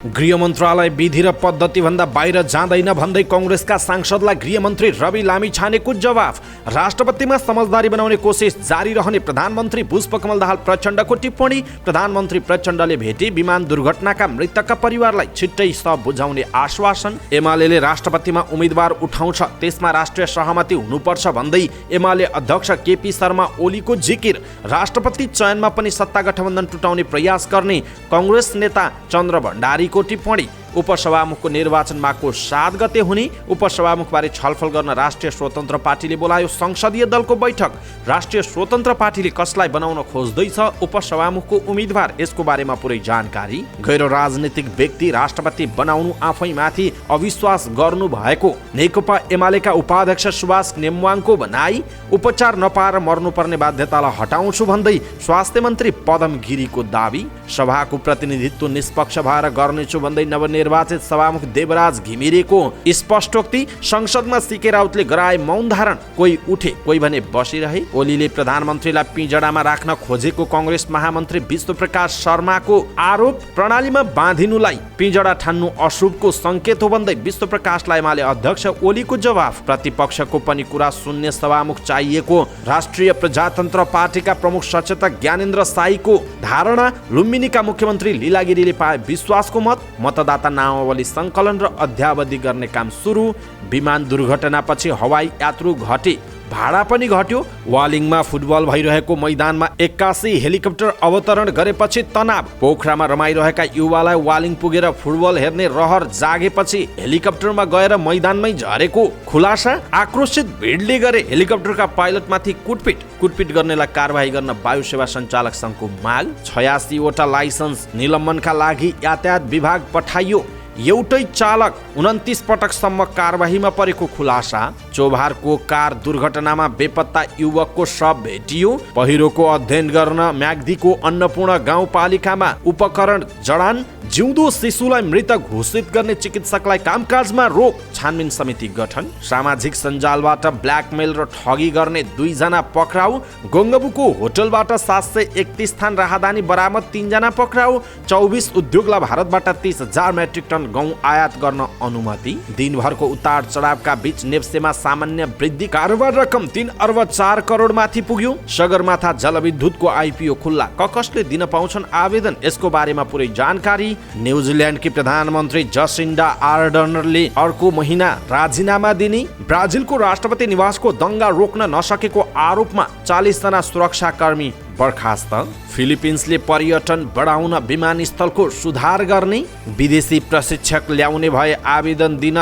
गृह मन्त्रालय विधि र पद्धतिभन्दा बाहिर जाँदैन भन्दै कङ्ग्रेसका सांसदलाई गृहमन्त्री रवि लामिछानेको जवाफ। राष्ट्रपतिमा समझदारी बनाउने कोसिस जारी रहने प्रधानमन्त्री पुष्पकमल दाहाल प्रचण्डको टिप्पणी। प्रधानमन्त्री प्रचण्डले भेटी विमान दुर्घटनाका मृतकका परिवारलाई छिट्टै शव बुझाउने आश्वासन। एमाले राष्ट्रपतिमा उम्मेदवार उठाउँछ, त्यसमा राष्ट्रिय सहमति हुनुपर्छ भन्दै एमाले अध्यक्ष केपी शर्मा ओलीको जिकिर। राष्ट्रपति चयनमा पनि सत्ता गठबन्धन टुटाउने प्रयास गर्ने कङ्ग्रेस नेता चन्द्र भण्डारी को टिप्पणी। उपसभामुखको निर्वाचन माघको 7 गते हुने। उपसभामुखबारे छलफल गर्न राष्ट्रिय स्वतन्त्र पार्टीले बोलायो संसदीय दलको बैठक। राष्ट्रिय स्वतन्त्र पार्टीले कसलाई बनाउन खोज्दैछ उपसभामुखको उम्मेदवार, यसको बारेमा पुरै जानकारी। गैर राजनीतिक व्यक्ति राष्ट्रपति बनाउनु आफैमाथि अविश्वास गर्नु भएको नेकपा एमालेका उपाध्यक्ष सुभाष नेमवाङको भनाई। उपचार नपाएर मर्नुपर्ने बाध्यतालाई हटाउँछु भन्दै स्वास्थ्य मन्त्री पदम गिरीको दावी। सभाको प्रतिनिधित्व निष्पक्ष भएर गर्नेछु भन्दै नवनिर्वाचित सभामुख देवराज घिमिरेको स्पष्टोक्ति। संसदमा सीके राउतले गराए मौन धारण, कोही उठे कोही भने बसिरहे। ओलीले प्रधानमन्त्रीलाई पिंजडामा राख्न खोजेको कङ्ग्रेस महामन्त्री विष्णुप्रकाश शर्माको आरोप। प्रणालीमा बाँधिनुलाई पिंजडा ठान्नु अशुभको संकेत हो भन्दै विष्णुप्रकाशलाई एमाले अध्यक्ष ओलीको जवाफ। प्रतिपक्षको पनि कुरा सुन्ने सभामुख चाहिएको राष्ट्रिय प्रजातन्त्र पार्टीका प्रमुख सचेतक ज्ञानेन्द्र साईको धारणा। लुम्बिनीका मुख्यमन्त्री लीला गिरीले पाए विश्वासको मत। मतदाता नामावली सङ्कलन र अध्यावधि गर्ने काम सुरु। विमान दुर्घटनापछि हवाई यात्रु घटे, भाडा पनि घट्यो। वालिङमा फुटबल भइरहेको मैदानमा 81 हेलिकप्टर अवतरण गरेपछि तनाव। पोखरामा रमाइरहेका युवालाई वालिङ पुगेर फुटबल हेर्ने रहर जागेपछि हेलिकप्टरमा गएर मैदानमै झरेको खुलासा। आक्रोशित भिडले गरे हेलिकप्टरका पाइलटमाथि कुटपिट गर्नेलाई कारबाही गर्न वायु सेवा सञ्चालक सङ्घको माग। 86 वटा लाइसेन्स निलम्बनका लागि यातायात विभाग पठाइयो। एउटै चालक 29 पटकसम्म कारबाहीमा परेको खुलासा। चोभारको कार दुर्घटनामा बेपत्ता युवकको शव भेटियो। पहिरोको अध्ययन गर्न म्याग्दीको अन्नपूर्ण गाउँपालिकामा उपकरण जडान। जिउँदो शिशुलाई मृत घोषित गर्ने चिकित्सकलाई कामकाजमा रोक। छानबिन समिति गठन। सामाजिक सञ्जालबाट ब्ल्याकमेल र ठगी गर्ने 2 जना पक्राउ। गङ्गबुको होटलबाट 731 थान राहदानी बरामद, 3 जना पक्राउ। 24 उद्योगलाई भारतबाट 30,000 मेट्रिक टन गहुँ आयात गर्न अनुमति। दिनभरको उतार चढावका बीच नेप्सेमा सामान्य वृद्धि। कारोबार रकम 3 अर्ब 4 करोड माथि पुग्यो। सगरमाथा जलविद्युतको आइपिओ खुल्ला, कसले दिन पाउँछन् आवेदन, यसको बारेमा पुरै जानकारी। न्युजिल्यान्डकी प्रधानमन्त्री जसिन्डा आर्डर्नले अर्को महिना राजीनामा दिने। ब्राजिलको राष्ट्रपति निवासको दंगा रोक्न नसकेको आरोपमा 40 जना सुरक्षाकर्मी बर्खास्त। फिलिपिन्सले पर्यटन बढाउन विमानस्थलको सुधार गर्ने। विदेशी प्रशिक्षक ल्याउने भए आवेदन दिन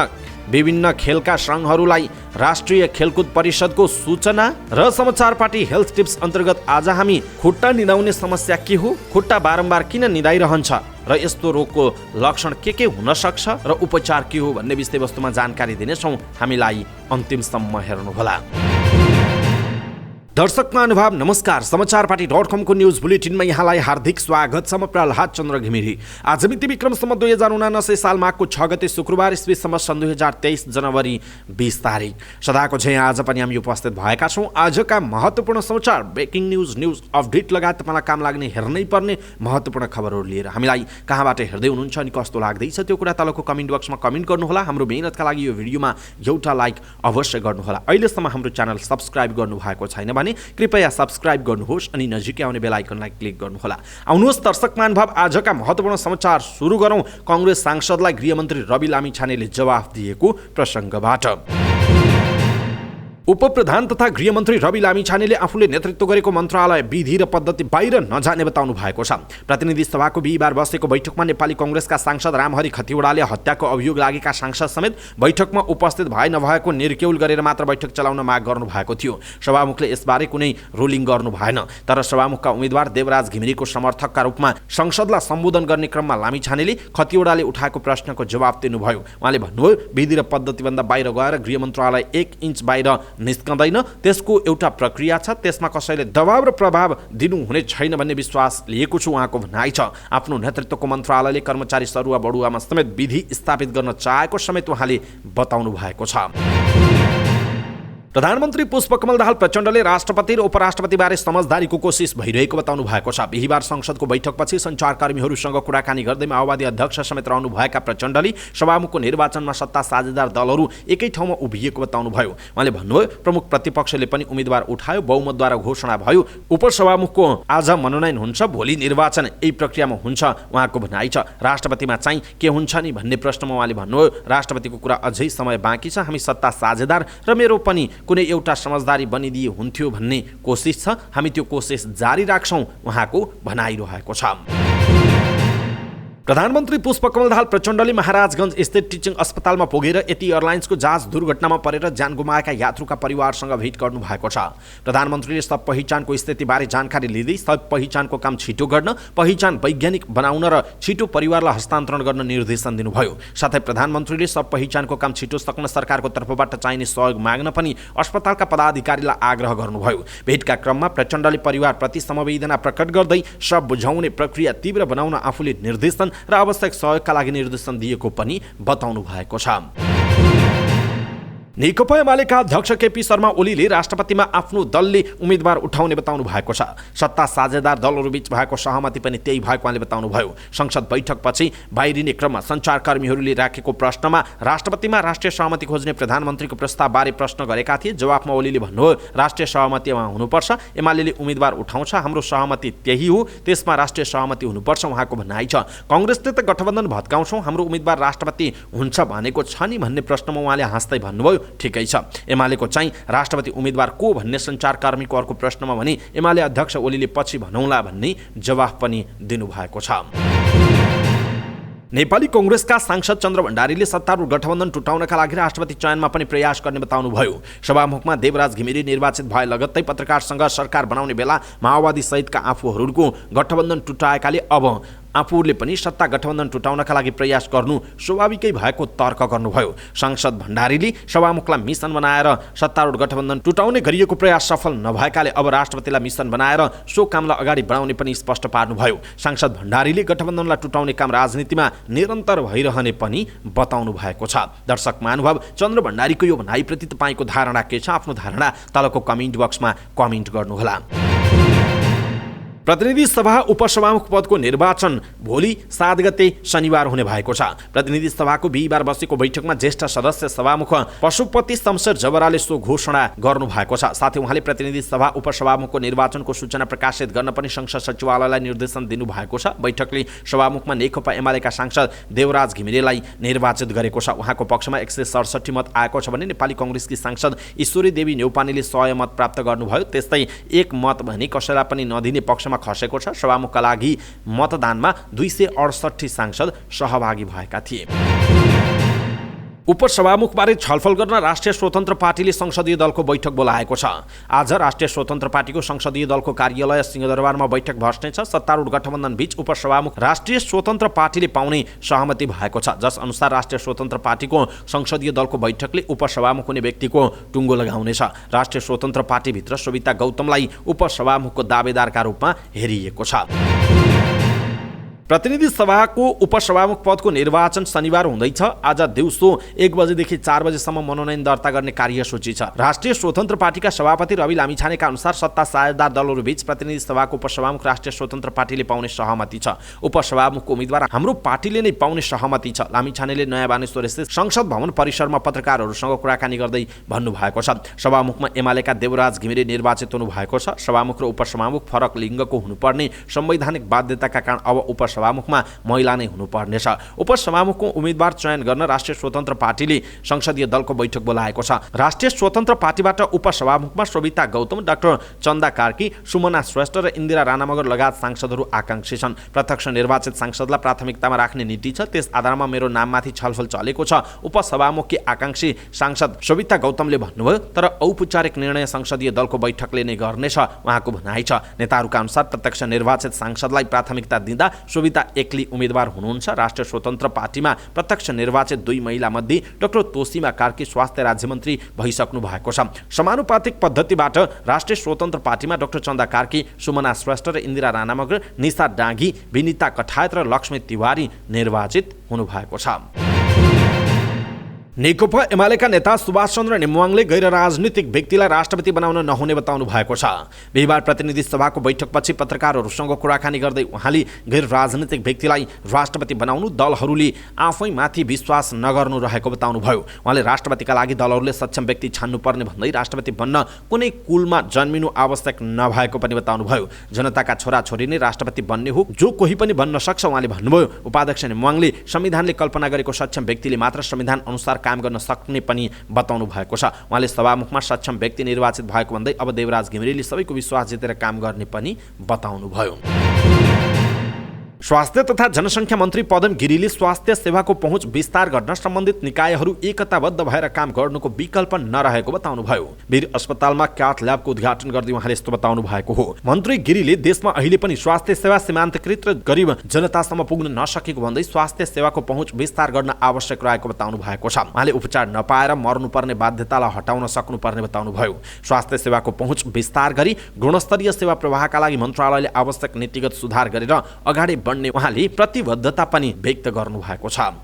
विभिन्न खेलका सङ्घहरूलाई राष्ट्रिय खेलकुद परिषदको सूचना। र समाचार पार्टी हेल्थ टिप्स अन्तर्गत आज हामी खुट्टा निदाउने समस्या के हो, खुट्टा बारम्बार किन निदाइरहन्छ र यस्तो रोगको लक्षण के हुन सक्छ र उपचार के हो भन्ने विषयवस्तुमा जानकारी दिनेछौँ। हामीलाई अन्तिमसम्म हेर्नुहोला। दर्शक महानुभाव नमस्कार। समाचार पार्टी .com को न्यूज बुलेटिनमा यहाँलाई हार्दिक स्वागत छ। म प्रहलाद चन्द्र घिमिरे। आज मिति विक्रमसम्म 2079 साल माघको 6 गते शुक्रबार इस्वीसम्म सन् 2023 जनवरी 20 तारिक। सदाको झैँ आज पनि हामी उपस्थित भएका छौँ। आजका महत्त्वपूर्ण समाचार, ब्रेकिङ न्युज अपडेट लगायत तपाईँलाई काम लाग्ने हेर्नै पर्ने महत्त्वपूर्ण खबरहरू लिएर हामीलाई कहाँबाट हेर्दै हुनुहुन्छ अनि कस्तो लाग्दैछ त्यो कुरा तलको कमेन्ट बक्समा कमेन्ट गर्नुहोला। हाम्रो मेहनतका लागि यो भिडियोमा एउटा लाइक अवश्य गर्नुहोला। अहिलेसम्म हाम्रो च्यानल सब्सक्राइब गर्नुभएको छैन भने कृपया सब्सक्राइब गर्नुहोस् अनि नजिकै आउने बेल आइकनलाई क्लिक गर्नुहोला। आउनुहोस् दर्शक महानुभाव, आजका महत्त्वपूर्ण समाचार सुरु गरौँ कङ्ग्रेस सांसदलाई गृहमन्त्री रवि लामिछानेले जवाफ दिएको प्रसङ्गबाट। उपप्रधान तथा गृहमन्त्री रवि लामिछानेले आफूले नेतृत्व गरेको मन्त्रालय विधि र पद्धति बाहिर नजाने बताउनु भएको छ। प्रतिनिधि सभाको बिहिबार बसेको बैठकमा नेपाली कङ्ग्रेसका सांसद रामहरि खतिवडाले हत्याको अभियोग लागेका सांसद समेत बैठकमा उपस्थित भए नभएको निर्केउल गरेर मात्र बैठक चलाउन माग गर्नु भएको थियो। सभामुखले यसबारे कुनै रुलिङ गर्नु भएन। तर सभामुखका उम्मेदवार देवराज घिमिरेको समर्थकका रूपमा संसदलाई सम्बोधन गर्ने क्रममा लामिछानेले खतिवडाले उठाएको प्रश्नको जवाब दिनुभयो। उहाँले भन्नुभयो, विधि र पद्धतिभन्दा बाहिर गएर गृह मन्त्रालय 1 इन्च बाहिर निस्कँदैन, त्यसको एउटा प्रक्रिया छ, त्यसमा कसैले दबाव र प्रभाव दिनु हुने छैन भन्ने विश्वास लिएको छु, उहाँको भनाइ छ। आफ्नो नेतृत्वको मन्त्रालयले कर्मचारी सरुवा बढुवामा समेत विधि स्थापित गर्न चाहेको समेत उहाँले बताउनु भएको छ। प्रधानमन्त्री पुष्पकमल दाहाल प्रचण्डले राष्ट्रपति र उपराष्ट्रपतिबारे समझदारीको कोसिस भइरहेको बताउनु भएको छ। बिहीबार संसदको बैठकपछि सञ्चारकर्मीहरूसँग कुराकानी गर्दै माओवादी अध्यक्ष समेत रहनुभएका प्रचण्डले सभामुखको निर्वाचनमा सत्ता साझेदार दलहरू एकै ठाउँमा उभिएको बताउनुभयो। उहाँले भन्नुभयो, प्रमुख प्रतिपक्षले पनि उम्मेदवार उठायो, बहुमतद्वारा घोषणा भयो, उपसभामुखको आज मनोनयन हुन्छ, भोलि निर्वाचन यही प्रक्रियामा हुन्छ उहाँको भनाइ छ। राष्ट्रपतिमा चाहिँ के हुन्छ नि भन्ने प्रश्नमा उहाँले भन्नुभयो, राष्ट्रपतिको कुरा अझै समय बाँकी छ, हामी सत्ता साझेदार र मेरो पनि कुनै एउटा समझदारी बनिदिए हुन्थ्यो भन्ने कोसिस छ, हामी त्यो कोसिस जारी राख्छौँ उहाँको भनाइरहेको छ। प्रधानमन्त्री पुष्पकमल दाहाल प्रचण्डले महाराजगञ्ज स्थित टिचिङ अस्पतालमा पुगेर यति एयरलाइन्सको जहाज दुर्घटनामा परेर ज्यान गुमाएका यात्रुका परिवारसँग भेट गर्नु भएको छ। प्रधानमन्त्रीले सब पहिचानको स्थितिबारे जानकारी लिँदै सब पहिचानको काम छिटो गर्न, पहिचान वैज्ञानिक बनाउन र छिटो परिवारलाई हस्तान्तरण गर्न निर्देशन दिनुभयो। साथै प्रधानमन्त्रीले सब पहिचानको काम छिटो सक्न सरकारको तर्फबाट चाहिने सहयोग माग्न पनि अस्पतालका पदाधिकारीलाई आग्रह गर्नुभयो। भेटका क्रममा प्रचण्डले परिवारप्रति समवेदना प्रकट गर्दै सब बुझाउने प्रक्रिया तीव्र बनाउन आफूले निर्देशन र आवश्यक सहयोगका लागि निर्देशन दिएको पनि बताउनु भएको छ। नेकपा एमालेका अध्यक्ष केपी शर्मा ओलीले राष्ट्रपतिमा आफ्नो दलले उम्मेदवार उठाउने बताउनु भएको छ। सत्ता साझेदार दलहरूबीच भएको सहमति पनि त्यही भएको उहाँले बताउनुभयो। संसद बैठकपछि बाहिरिने क्रममा सञ्चारकर्मीहरूले राखेको प्रश्नमा राष्ट्रपतिमा राष्ट्रिय सहमति खोज्ने प्रधानमन्त्रीको प्रस्तावबारे प्रश्न गरेका थिए। जवाफमा ओलीले भन्नुभयो, राष्ट्रिय सहमतिमा हुनुपर्छ, एमालेले उम्मेदवार उठाउँछ, हाम्रो सहमति त्यही हो, त्यसमा राष्ट्रिय सहमति हुनुपर्छ उहाँको भनाइ छ। काङ्ग्रेसले त गठबन्धन भत्काउँछौँ, हाम्रो उम्मेदवार राष्ट्रपति हुन्छ भनेको छ नि भन्ने प्रश्नमा उहाँले हाँस्दै भन्नुभयो, ठिकै छ, एमालेको चाहिँ राष्ट्रपति उम्मेदवार को भन्ने सञ्चारकर्मीको अर्को प्रश्नमा भने एमाले अध्यक्ष ओलीले पछि भनौँला भन्ने जवाफ पनि दिनुभएको छ। नेपाली कांग्रेसका सांसद चन्द्र भण्डारीले सत्तारूढ गठबन्धन टुटाउनका लागि राष्ट्रपति चयनमा पनि प्रयास गर्ने बताउनुभयो। सभामुखमा देवराज घिमिरे निर्वाचित भए लगत्तै पत्रकारसँग सरकार बनाउने बेला माओवादी सहितका आफूहरूको गठबन्धन टुटाएकाले अब आफूले पनि सत्ता गठबन्धन टुटाउनका लागि प्रयास गर्नु स्वाभाविकै भएको तर्क गर्नुभयो। सांसद भण्डारीले सभामुखलाई मिसन बनाएर सत्तारूढ गठबन्धन टुटाउने गरिएको प्रयास सफल नभएकाले अब राष्ट्रपतिलाई मिसन बनाएर सो कामलाई अगाडि बढाउने पनि स्पष्ट पार्नुभयो। सांसद भण्डारीले गठबन्धनलाई टुटाउने काम राजनीतिमा निरन्तर भइरहने पनि बताउनु भएको छ। दर्शक महानुभाव, चन्द्र भण्डारीको यो भनाइप्रति तपाईँको धारणा के छ? आफ्नो धारणा तलको कमेन्ट बक्समा कमेन्ट गर्नुहोला। प्रतिनिधि सभा उपसभामुख पदको निर्वाचन भोलि 7 गते शनिबार हुने भएको छ। प्रतिनिधि सभाको बिहीबार बसेको बैठकमा ज्येष्ठ सदस्य सभामुख पशुपति शमशेर जबराले सो घोषणा गर्नु भएको छ। साथै उहाँले प्रतिनिधि सभा उपसभामुखको निर्वाचनको सूचना प्रकाशित गर्न पनि संसद सचिवालयलाई निर्देशन दिनुभएको छ। बैठकले सभामुखमा नेकपा एमालेका सांसद देवराज घिमिरेलाई निर्वाचित गरेको छ। उहाँको पक्षमा 167 मत आएको छ भने नेपाली कांग्रेसकी सांसद ईश्वरी देवी न्यौपानेले 100 मत प्राप्त गर्नुभयो। त्यस्तै 1 मत भने कसैलाई पनि नदिने पक्षमा खसेको छ। सभामुखका लागि मतदानमा 268 सांसद सहभागी भएका थिए। उपसभामुखबारे छलफल गर्न राष्ट्रिय स्वतन्त्र पार्टीले संसदीय दलको बैठक बोलाएको छ। आज राष्ट्रिय स्वतन्त्र पार्टीको संसदीय दलको कार्यालय सिंहदरबारमा बैठक बस्नेछ। सत्तारूढ गठबन्धन बीच उपसभामुख राष्ट्रिय स्वतन्त्र पार्टीले पाउने सहमति भएको छ, जस अनुसार राष्ट्रिय स्वतन्त्र पार्टीको संसदीय दलको बैठकले उपसभामुख हुने व्यक्तिको टुङ्गो लगाउनेछ। राष्ट्रिय स्वतन्त्र पार्टीभित्र सविता गौतमलाई उपसभामुखको दावेदारका रूपमा हेरिएको छ। प्रतिनिधि सभाको उपसभामुख पदको निर्वाचन शनिबार हुँदैछ। आज दिउँसो 1 बजेदेखि 4 बजेसम्म मनोनयन दर्ता गर्ने कार्यसूची छ। राष्ट्रिय स्वतन्त्र पार्टीका सभापति रवि लामिछानेका अनुसार सत्ता साझेदार दलहरूबीच प्रतिनिधि सभाको उपसभामुख राष्ट्रिय स्वतन्त्र पार्टीले पाउने सहमति छ। उपसभामुखको उम्मेदवार हाम्रो पार्टीले नै पाउने सहमति छ। लामिछानेले नयाँ बानेश्वर स्थित संसद भवन परिसरमा पत्रकारहरूसँग कुराकानी गर्दै भन्नुभएको छ। सभामुखमा एमालेका देवराज घिमिरे निर्वाचित हुनुभएको छ। सभामुख र उपसभामुख फरक लिङ्गको हुनुपर्ने संवैधानिक बाध्यताका कारण अब सभामुखमा महिला नै हुनुपर्नेछ। उपसभामुखको उम्मेदवार चयन गर्न राष्ट्रिय स्वतन्त्र पार्टीले संसदीय दलको बैठक बोलाएको छ। राष्ट्रिय स्वतन्त्र पार्टीबाट उपसभामुखमा सविता गौतम, डाक्टर चन्दा कार्की, सुमना श्रेष्ठ र इन्दिरा राणा मगर लगायत सांसदहरू आकांक्षी छन्। प्रत्यक्ष निर्वाचित सांसदलाई प्राथमिकतामा राख्ने नीति छ, त्यस आधारमा मेरो नाममाथि छलफल चलेको छ। उपसभामुखकी आकांक्षी सांसद सविता गौतमले भन्नुभयो, तर औपचारिक निर्णय संसदीय दलको बैठकले नै गर्नेछ उहाँको भनाइ छ। नेताहरूका अनुसार प्रत्यक्ष निर्वाचित सांसदलाई प्राथमिकता दिँदा सविता एक्लै उम्मेदवार हुनुहुन्छ। राष्ट्रिय स्वतन्त्र पार्टीमा प्रत्यक्ष निर्वाचित 2 महिला मध्ये डाक्टर तोसीमा कार्की स्वास्थ्य राज्यमन्त्री भइसक्नु भएको छ। समानुपातिक पद्धतिबाट राष्ट्रिय स्वतन्त्र पार्टीमा डाक्टर चन्दा कार्की, सुमना श्रेष्ठ र इन्दिरा राणा मगर, निशा डाँगी, विनिता कठायत र लक्ष्मी तिवारी निर्वाचित हुनुभएको छ। नेकपा एमालेका नेता सुभाष चन्द्र नेमुवाङले गैर राजनीतिक व्यक्तिलाई राष्ट्रपति बनाउन नहुने बताउनु भएको छ। बिहीबार प्रतिनिधि सभाको बैठकपछि पत्रकारहरूसँग कुराकानी गर्दै उहाँले गैर राजनीतिक व्यक्तिलाई राष्ट्रपति बनाउनु दलहरूले आफैमाथि विश्वास नगर्नु रहेको बताउनुभयो। उहाँले राष्ट्रपतिका लागि दलहरूले सक्षम व्यक्ति छान्नुपर्ने भन्दै राष्ट्रपति बन्न कुनै कुलमा जन्मिनु आवश्यक नभएको पनि बताउनुभयो। जनताका छोराछोरी नै राष्ट्रपति बन्ने हो, जो कोही पनि बन्न सक्छ उहाँले भन्नुभयो। उपाध्यक्ष नेमुवाङले संविधानले कल्पना गरेको सक्षम व्यक्तिले मात्र संविधान अनुसार काम गर्न सक्ने पनि बताउनु भएको छ। उहाँले सभामुखमा सक्षम व्यक्ति निर्वाचित भएको भन्दै अब देवराज घिमिरेले सबैको विश्वास जितेर काम गर्ने पनि बताउनुभयो। स्वास्थ्य तथा जनसङ्ख्या मन्त्री पदम गिरीले स्वास्थ्य सेवाको पहुँच विस्तार गर्न सम्बन्धित निकायहरू एकताबद्ध भएर काम गर्नुको विकल्प नरहेको बताउनुभयो। वीर अस्पतालमा क्याथ ल्याबको उद्घाटन गर्दै उहाँले यस्तो बताउनु भएको हो। मन्त्री गिरीले देशमा अहिले पनि स्वास्थ्य सेवा सीमान्तकृत र गरिब जनतासम्म पुग्न नसकेको भन्दै स्वास्थ्य सेवाको पहुँच विस्तार गर्न आवश्यक रहेको बताउनु भएको छ। उहाँले उपचार नपाएर मर्नुपर्ने बाध्यतालाई हटाउन सक्नुपर्ने बताउनुभयो। स्वास्थ्य सेवाको पहुँच विस्तार गरी गुणस्तरीय सेवा प्रवाहका लागि मन्त्रालयले आवश्यक नीतिगत सुधार गरेर अगाडि बढ्ने उहाँले प्रतिबद्धता पनि व्यक्त गर्नु भएको छ।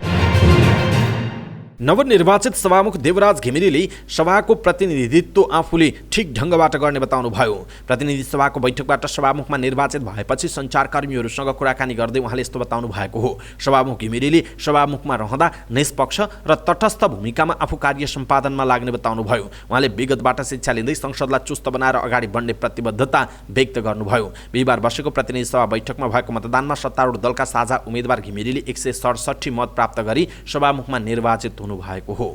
नवनिर्वाचित सभामुख देवराज घिमिरेले सभाको प्रतिनिधित्व आफूले ठिक ढङ्गबाट गर्ने बताउनुभयो। प्रतिनिधि सभाको बैठकबाट सभामुखमा निर्वाचित भएपछि सञ्चारकर्मीहरूसँग कुराकानी गर्दै उहाँले यस्तो बताउनु भएको हो। सभामुख घिमिरेले सभामुखमा रहँदा निष्पक्ष र तटस्थ भूमिकामा आफू कार्य सम्पादनमा लाग्ने बताउनुभयो। उहाँले विगतबाट शिक्षा लिँदै संसदलाई चुस्त बनाएर अगाडि बढ्ने प्रतिबद्धता व्यक्त गर्नुभयो। बिहीबार बसेको प्रतिनिधि सभा बैठकमा भएको मतदानमा सत्तारूढ दलका साझा उम्मेद्वार घिमिरेले 167 मत प्राप्त गरी सभामुखमा निर्वाचित भएको हो।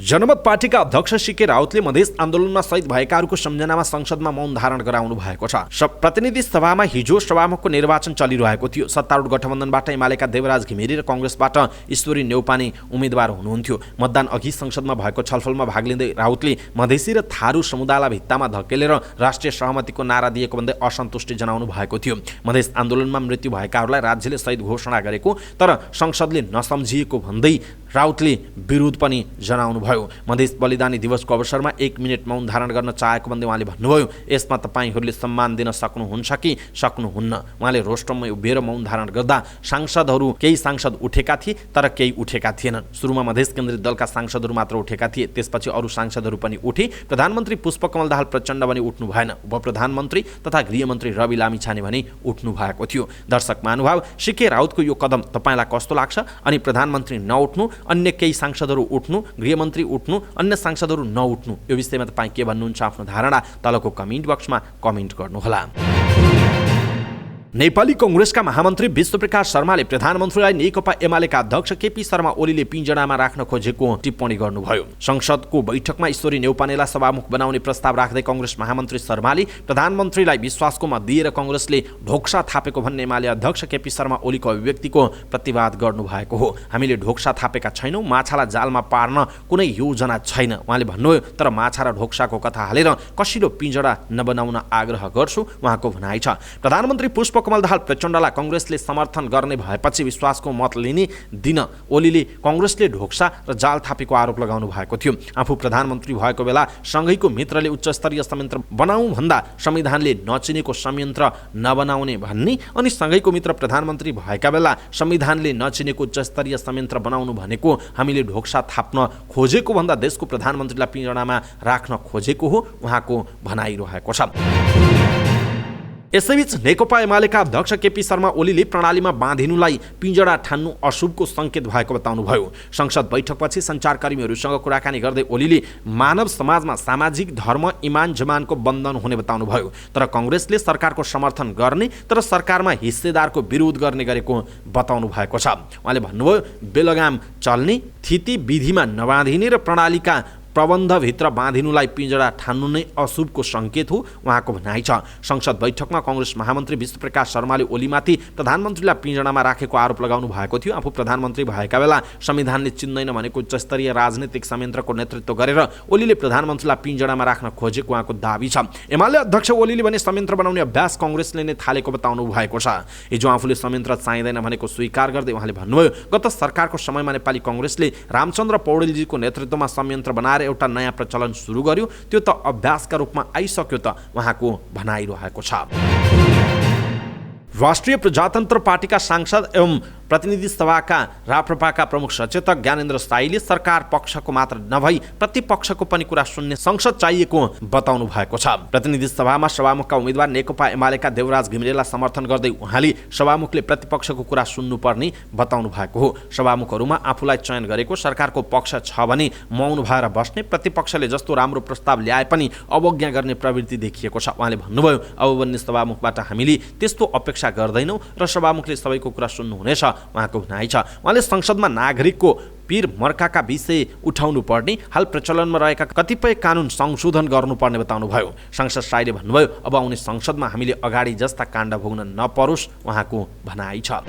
जनमत पार्टीका अध्यक्ष सीके राउतले मधेस आन्दोलनमा शहीद भएकाहरूको सम्झनामा संसदमा मौन धारण गराउनु भएको छ। प्रतिनिधि सभामा हिजो सभामुखको निर्वाचन चलिरहेको थियो। सत्तारूढ गठबन्धनबाट एमालेका देवराज घिमिरे र कांग्रेसबाट ईश्वरी नेउपाने उम्मेद्वार हुनुहुन्थ्यो। मतदान अघि संसदमा भएको छलफलमा भाग लिँदै राउतले मधेसी र थारू समुदायलाई भित्तामा धकेलेर राष्ट्रिय सहमतिको नारा दिएको भन्दै असन्तुष्टि जनाउनु भएको थियो। मधेस आन्दोलनमा मृत्यु भएकाहरूलाई राज्यले शहीद घोषणा गरेको तर संसदले नसम्झिएको भन्दै राउतले विरोध पनि जनाउनु भयो। मधेस बलिदानी दिवसको अवसरमा 1 मिनेट मौन धारण गर्न चाहेको भन्दै उहाँले भन्नुभयो, यसमा तपाईहरूले सम्मान दिन सक्नुहुन्छ कि सक्नुहुन्न। उहाँले रोस्टममै उभिएर मौन धारण गर्दा केही सांसद उठेका थिए तर केही उठेका थिएनन्। सुरुमा मधेस केन्द्रित दलका सांसदहरू मात्र उठेका थिए, त्यसपछि अरू सांसदहरू पनि उठे। प्रधानमन्त्री पुष्पकमल दाहाल प्रचण्ड भने उठ्नु भएन। उपप्रधानमन्त्री तथा गृहमन्त्री रवि लामिछाने भने उठ्नु भएको थियो। दर्शक महानुभाव, सीके राउतको यो कदम तपाईँलाई कस्तो लाग्छ? अनि प्रधानमन्त्री नउठ्नु, अन्य केही सांसदहरू उठ्नु, गृहमन्त्री उठ्नु, अन्य सांसदहरू नउठ्नु, यो विषयमा तपाईँ के भन्नुहुन्छ? आफ्नो धारणा तलको कमेन्ट बक्समा कमेन्ट गर्नुहोला। नेपाली कांग्रेसका महामन्त्री विश्वप्रकाश शर्माले प्रधानमन्त्रीलाई नेकपा एमालेका अध्यक्ष केपी शर्मा ओलीले पिंजडामा राख्न खोजेको टिप्पणी गर्नुभयो। संसदको बैठकमा ईश्वरी नेउपानेलाई सभामुख बनाउने प्रस्ताव राख्दै कांग्रेस महामन्त्री शर्माले प्रधानमन्त्रीलाई विश्वासको मत दिएर कांग्रेसले ढोक्सा थापेको भन्ने एमाले अध्यक्ष केपी शर्मा ओलीको अभिव्यक्तिको प्रतिवाद गर्नुभएको हो। हामीले ढोक्सा थापेका छैनौँ, माछालाई जालमा पार्न कुनै योजना छैन उहाँले भन्नुभयो। तर माछा र ढोक्साको कथा हालेर कसिलो पिंजडा नबनाउन आग्रह गर्छु उहाँको भनाइ छ। प्रधानमन्त्री पुष्पकमल दाहाल प्रचण्डलाई कांग्रेसले समर्थन गर्ने भएपछि विश्वासको मत लिने दिन ओलीले कांग्रेसले ढोक्सा र जाल थापेको आरोप लगाउनु भएको थियो। आफू प्रधानमन्त्री भएको बेला सँगैको मित्रले उच्चस्तरीय संयन्त्र बनाऊ भन्दा संविधानले नचिनेको संयन्त्र नबनाउने भन्ने, अनि सँगैको मित्र प्रधानमन्त्री भएका बेला संविधानले नचिनेको उच्चस्तरीय संयन्त्र बनाउनु भनेको हामीले ढोक्सा थाप्न खोजेको भन्दा देशको प्रधानमन्त्रीलाई पिंजडामा राख्न खोजेको हो उहाँको भनाइरहेको छ। यसैबीच नेकपा एमालेका अध्यक्ष केपी शर्मा ओलीले प्रणालीमा बाँधिनुलाई पिंजडा ठान्नु अशुभको संकेत भएको बताउनुभयो। संसद बैठकपछि सञ्चारकर्मीहरूसँग कुराकानी गर्दै ओलीले मानव समाजमा सामाजिक धर्म इमान जमानको बन्धन हुने बताउनुभयो। तर कांग्रेसले सरकारको समर्थन गर्ने तर सरकारमा हिस्सेदारको विरोध गर्ने गरेको बताउनु भएको छ। उहाँले भन्नुभयो, बेलगाम चल्ने, थिति विधिमा नबाँधिने र प्रणालीका प्रबन्धभित्र बाँधिनुलाई पिंजडा ठान्नु नै अशुभको संकेत हो उहाँको भनाइ छ। संसद बैठकमा कांग्रेस महामन्त्री विश्वप्रकाश शर्माले ओलीमाथि प्रधानमन्त्रीलाई पिंजडामा राखेको आरोप लगाउनु भएको थियो। आफू प्रधानमन्त्री भएका बेला संविधानले चिन्दैन भनेको उच्चस्तरीय राजनीतिक संयन्त्रको नेतृत्व गरेर ओलीले प्रधानमन्त्रीलाई पिंजडामा राख्न खोजेको उहाँको दाबी छ। एमाले अध्यक्ष ओलीले भने संयन्त्र बनाउने अभ्यास कांग्रेसले नै थालेको बताउनु भएको छ। हिजो आफूले संयन्त्र चाहिँदैन भनेको स्वीकार गर्दै उहाँले भन्नुभयो, गत सरकारको समयमा नेपाली कांग्रेसले रामचन्द्र पौडेलजीको नेतृत्वमा संयन्त्र बनाएर एउटा नयाँ प्रचलन सुरु गर्यो, त्यो त अभ्यासका रूपमा आइसक्यो त उहाँको भनाइरहेको छ। राष्ट्रिय प्रजातन्त्र पार्टीका सांसद एवं प्रतिनिधि सभाका राप्रपाका प्रमुख सचेतक ज्ञानेन्द्र साईले सरकार पक्षको मात्र नभई प्रतिपक्षको पनि कुरा सुन्ने संसद चाहिएको बताउनु भएको छ। प्रतिनिधि सभामा सभामुखका उम्मेद्वार नेकपा एमालेका देवराज घिमिरेलाई समर्थन गर्दै उहाँले सभामुखले प्रतिपक्षको कुरा सुन्नुपर्ने बताउनु भएको हो। सभामुखहरूमा आफूलाई चयन गरेको सरकारको पक्ष छ भने मौन भएर बस्ने, प्रतिपक्षले जस्तो राम्रो प्रस्ताव ल्याए पनि अवज्ञा गर्ने प्रवृत्ति देखिएको छ। उहाँले भन्नुभयो, अब बन्ने सभामुखबाट हामीले त्यस्तो अपेक्षा गर्दैनौँ र सभामुखले सबैको कुरा सुन्नुहुनेछ उहाँको भनाइ छ। उहाँले संसदमा नागरिकको पीर मर्काका विषय उठाउनु पर्ने, हाल प्रचलनमा रहेका कतिपय कानुन संशोधन गर्नुपर्ने बताउनुभयो। सांसद साईले भन्नुभयो, अब आउने संसदमा हामीले अगाडि जस्ता काण्ड भोग्न नपरोस् उहाँको भनाइ छ।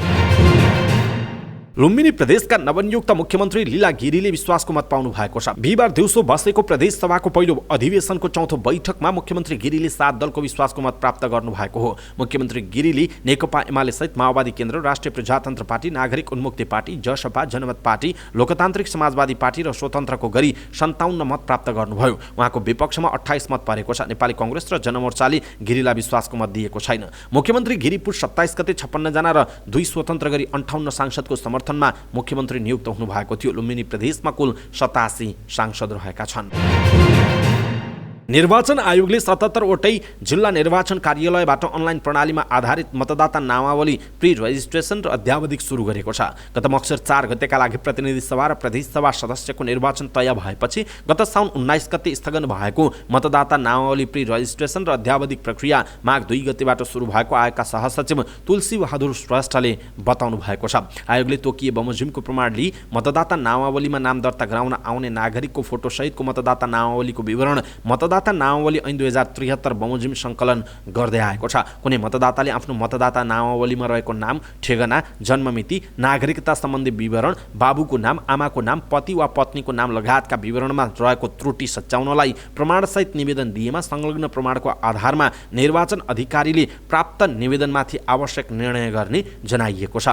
लुम्बिनी प्रदेशका नवनियुक्त मुख्यमन्त्री लीला गिरीले विश्वासको मत पाउनु भएको छ। बिहिबार दिउँसो बसेको प्रदेश सभाको पहिलो अधिवेशनको चौथो बैठकमा मुख्यमन्त्री गिरीले 7 दलको विश्वासको मत प्राप्त गर्नु भएको हो। मुख्यमन्त्री गिरीले नेकपा एमाले सहित माओवादी केन्द्र, राष्ट्रिय प्रजातन्त्र पार्टी, नागरिक उन्मुक्ति पार्टी, जसपा, जनमत पार्टी, लोकतान्त्रिक समाजवादी पार्टी र स्वतन्त्रको गरी 57 मत प्राप्त गर्नुभयो। उहाँको विपक्षमा 28 मत परेको छ। नेपाली कांग्रेस र जनमोर्चाले गिरीलाई विश्वासको मत दिएको छैन। मुख्यमन्त्री गिरी पुस 27 गते 56 जना र 2 स्वतन्त्र गरी 58 सांसदको समर्थनमा मुख्यमन्त्री नियुक्त हुनु भएको थियो। लुम्बिनी प्रदेशमा कुल 87 सांसद रहेका छन्। निर्वाचन आयोगले 77 वटै जिल्ला निर्वाचन कार्यालयबाट अनलाइन प्रणालीमा आधारित मतदाता नामावली प्री रजिस्ट्रेसन र अध्यावधिक सुरु गरेको छ। गत मक्सिर 4 गतेका लागि प्रतिनिधि सभा र प्रदेश सभा सदस्यको निर्वाचन तय भएपछि गत साउन 19 गते स्थगन भएको मतदाता नामावली प्री रजिस्ट्रेसन र अध्यावधिक प्रक्रिया माघ 2 गतेबाट सुरु भएको आयोगका सहसचिव तुलसी बहादुर श्रेष्ठले बताउनु भएको छ। आयोगले तोकिए बमोजिमको प्रमाण लिई मतदाता नामावलीमा नाम दर्ता गराउन आउने नागरिकको फोटोसहितको मतदाता नामावलीको विवरण मतदाता नामावली ऐन 2073 बमोजिम सङ्कलन गर्दै आएको छ। कुनै मतदाताले आफ्नो मतदाता नामावलीमा रहेको नाम, ठेगाना, जन्ममिति, नागरिकता सम्बन्धी विवरण, बाबुको नाम, आमाको नाम, पति वा पत्नीको नाम लगायतका विवरणमा रहेको त्रुटि सच्याउनलाई प्रमाणसहित निवेदन दिएमा संलग्न प्रमाणको आधारमा निर्वाचन अधिकारीले प्राप्त निवेदनमाथि आवश्यक निर्णय गर्ने जनाइएको छ।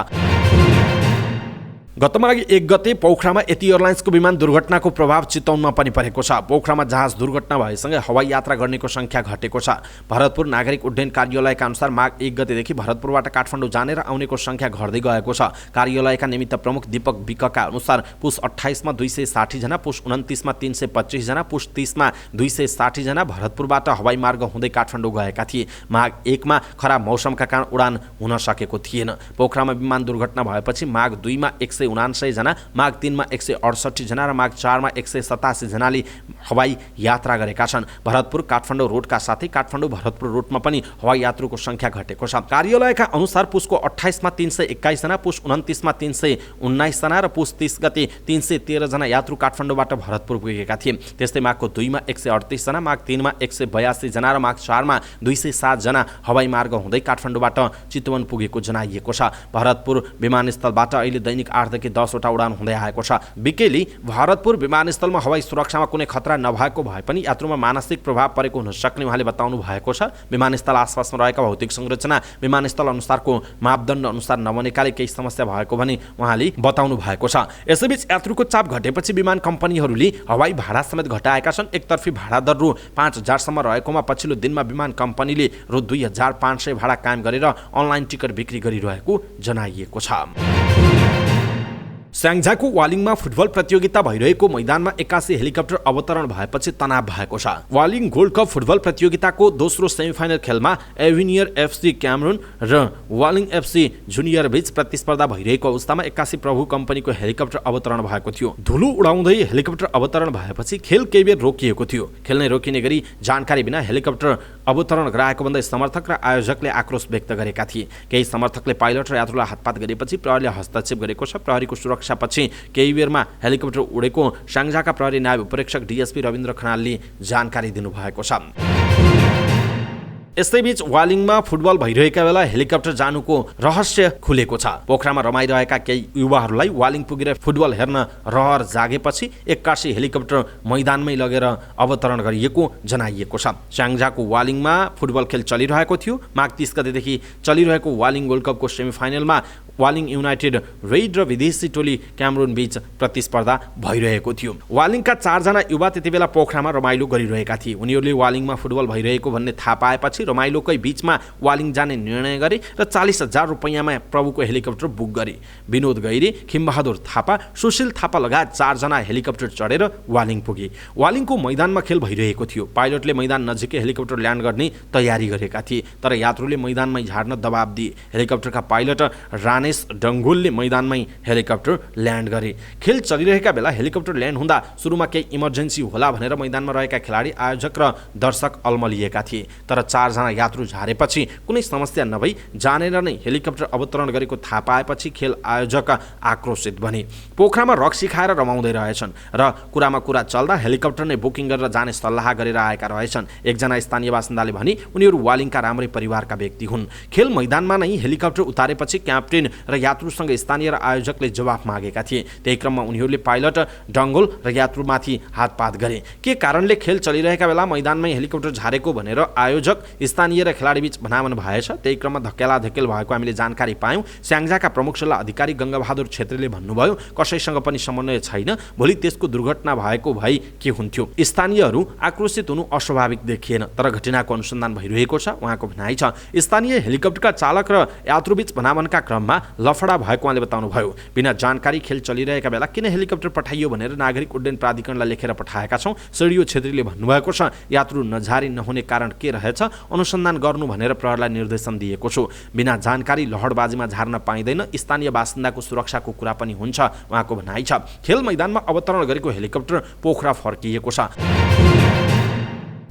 गत माघ 1 गते पोखरामा यति एयरलाइन्सको विमान दुर्घटनाको प्रभाव चितवनमा पनि परेको छ। पोखरामा जहाज दुर्घटना भएसँगै हवाई यात्रा गर्नेको संख्या घटेको छ। भरतपुर नागरिक उड्डयन कार्यालयका अनुसार माघ 1 गतेदेखि भरतपुरबाट काठमाडौँ जाने र आउनेको संख्या घट्दै गएको छ। कार्यालयका निमित्त प्रमुख दीपक विकका अनुसार पुस 28 मा 260 जना, पुस 29 मा 325 जना, पुस 30 मा 260 जना भरतपुरबाट हवाई मार्ग हुँदै काठमाडौँ गएका थिए। माघ 1 मा खराब मौसमका कारण उडान हुन सकेको थिएन। पोखरामा विमान दुर्घटना भएपछि माघ 2 मा 179 जना, माघ 3 मा 168 जना र माघ 4 मा 187 जनाले हवाई यात्रा गरेका छन्। भरतपुर काठमाडौँ रोडका साथै काठमाडौँ भरतपुर रोडमा पनि हवाई यात्रुको संख्या घटेको छ। कार्यालयका अनुसार पुसको 28 मा 321 जना, पुस 29 मा 319 जना र पुस 30 गते 313 जना यात्रु काठमाडौँबाट भरतपुर पुगेका थिए। त्यस्तै माघको 2 मा 138 जना, माघ 3 मा 182 जना र माघ 4 मा 207 जना हवाई मार्ग हुँदै काठमाडौँबाट चितवन पुगेको जनाइएको छ। भरतपुर विमानस्थलबाट अहिले दैनिक 8 वटा उडान हुँदै आएको छ। विकेले भरतपुर विमानस्थलमा हवाई सुरक्षामा कुनै खतरा नभएको भए पनि यात्रुमा मानसिक प्रभाव परेको हुन सक्ने उहाँले बताउनु भएको छ। विमानस्थल आसपासमा रहेका भौतिक संरचना विमानस्थल अनुसारको मापदण्ड अनुसार नबनेकाले केही समस्या भएको भने उहाँले बताउनु भएको छ। यसैबीच यात्रुको चाप घटेपछि विमान कम्पनीहरूले हवाई भाडा समेत घटाएका छन्। एकतर्फी भाडा दर रु 5000 सम्म रहेकोमा पछिल्लो दिनमा विमान कम्पनीले रु 2500 भाडा कायम गरेर अनलाइन टिकट बिक्री गरिरहेको जनाइएको छ। स्याङ्जाको वालिङमा फुटबल प्रतियोगिता भइरहेको मैदानमा 81 हेलिकप्टर अवतरण भएपछि तनाव भएको छ। वालिङ गोल्ड कप फुटबल प्रतियोगिताको दोस्रो सेमिफाइनल खेलमा एभिनियर एफसी क्यामरुन र वालिङ एफसी जुनियर बीच प्रतिस्पर्धा भइरहेको अवस्थामा 81 प्रभु कम्पनीको हेलिकप्टर अवतरण भएको थियो। धुलो उडाउँदै हेलिकप्टर अवतरण भएपछि खेल केही बेर रोकिएको थियो। खेल नै रोकिने गरी जानकारी बिना हेलिकप्टर अवतरण गराएको भन्दै समर्थक र आयोजकले आक्रोश व्यक्त गरेका थिए। केही समर्थकले पाइलट र यात्रुलाई हातपात गरेपछि प्रहरीले हस्तक्षेप गरेको छ। प्रहरीको सुरक्षापछि केही बेरमा हेलिकप्टर उडेको स्याङ्जाका प्रहरी नायब उपरीक्षक डीएसपी रविन्द्र खनालले जानकारी दिनुभएको छ। यसैबीच वालिङमा फुटबल भइरहेका बेला हेलिकप्टर जानुको रहस्य खुलेको छ। पोखरामा रमाइरहेका केही युवाहरूलाई वालिङ पुगेर फुटबल हेर्न रहर जागेपछि 81 हेलिकप्टर मैदानमै लगेर अवतरण गरिएको जनाइएको छ। स्याङ्जाको वालिङमा फुटबल खेल चलिरहेको थियो। माघ 30 गतेदेखि चलिरहेको वालिङ गोल्ड कपको सेमिफाइनलमा वालिङ युनाइटेड रेड र विदेशी टोली क्यामरुन बीच प्रतिस्पर्धा भइरहेको थियो। वालिङका 4 जना युवा त्यतिबेला पोखरामा रमाइलो गरिरहेका थिए। उनीहरूले वालिङमा फुटबल भइरहेको भन्ने थाहा पाएपछि रमाइलोकै बीचमा वालिङ जाने निर्णय गरे र 40,000 रुपैयाँमा प्रभुको हेलिकप्टर बुक गरे। विनोद गैरी, खिमबहादुर थापा, सुशील थापा लगायत 4 जना हेलिकप्टर चढेर वालिङ पुगे। वालिङको मैदानमा खेल भइरहेको थियो। पाइलटले मैदान नजिकै हेलिकप्टर ल्यान्ड गर्ने तयारी गरेका थिए, तर यात्रुले मैदानमै झार्न दबाब दिए। हेलिकप्टरका पाइलट रानेश डङ्गोलले मैदानमै हेलिकप्टर ल्यान्ड गरे। खेल चलिरहेका बेला हेलिकप्टर ल्यान्ड हुँदा सुरुमा केही इमर्जेन्सी होला भनेर मैदानमा रहेका खेलाडी, आयोजक र दर्शक अल्मलिएका थिए, तर 4 जना यात्रु झारेपछि कुनै समस्या नभई जानेर नै हेलिकप्टर अवतरण गरेको थाहा पाएपछि खेल आयोजक आक्रोशित बने। पोखरामा रक्सी खाएर रमाउँदै रहेछन् र कुरामा कुरा चल्दा हेलिकप्टर नै बुकिङ गरेर जाने सल्लाह गरेर आएका रहेछन्। एकजना स्थानीय बासिन्दाले भने उनीहरू वालिङका राम्रै परिवारका व्यक्ति हुन्। खेल मैदानमा नै हेलिकप्टर उतारेपछि क्याप्टेन र यात्रुसँग स्थानीय र आयोजकले जवाफ मागेका थिए। त्यही क्रममा उनीहरूले पाइलट डङ्गोल र यात्रुमाथि हातपात गरे। के कारणले खेल चलिरहेका बेला मैदानमै हेलिकप्टर झारेको भनेर आयोजक, स्थानीय र खेलाडीबीच भनामन भएछ। त्यही क्रममा धकेलाधकेल भएको हामीले जानकारी पायौँ। स्याङ्जाका प्रमुख सल्लाह अधिकारी गङ्गाबहादुर छेत्रीले भन्नुभयो, कसैसँग पनि समन्वय छैन, भोलि त्यसको दुर्घटना भएको भए के हुन्थ्यो। स्थानीयहरू आक्रोशित हुनु अस्वाभाविक देखिएन, तर घटनाको अनुसन्धान भइरहेको छ उहाँको भनाइ छ। स्थानीय हेलिकप्टरका चालक र यात्रुबीच भनामनका क्रममा लफडा भएको उहाँले बताउनुभयो। बिना जानकारी खेल चलिरहेका बेला किन हेलिकप्टर पठाइयो भनेर नागरिक उड्डयन प्राधिकरणलाई लेखेर पठाएका छौँ। सिडिओ छेत्रीले भन्नुभएको छ, यात्रु नझारी नहुने कारण के रहेछ अनुसन्धान गर्नु भनेर प्रहरीलाई निर्देशन दिएको छु। बिना जानकारी लहडबाजीमा झार्न पाइँदैन, स्थानीय बासिन्दाको सुरक्षाको कुरा पनि हुन्छ उहाँको भनाइ छ। खेल मैदानमा अवतरण गरेको हेलिकप्टर पोखरा फर्किएको छ।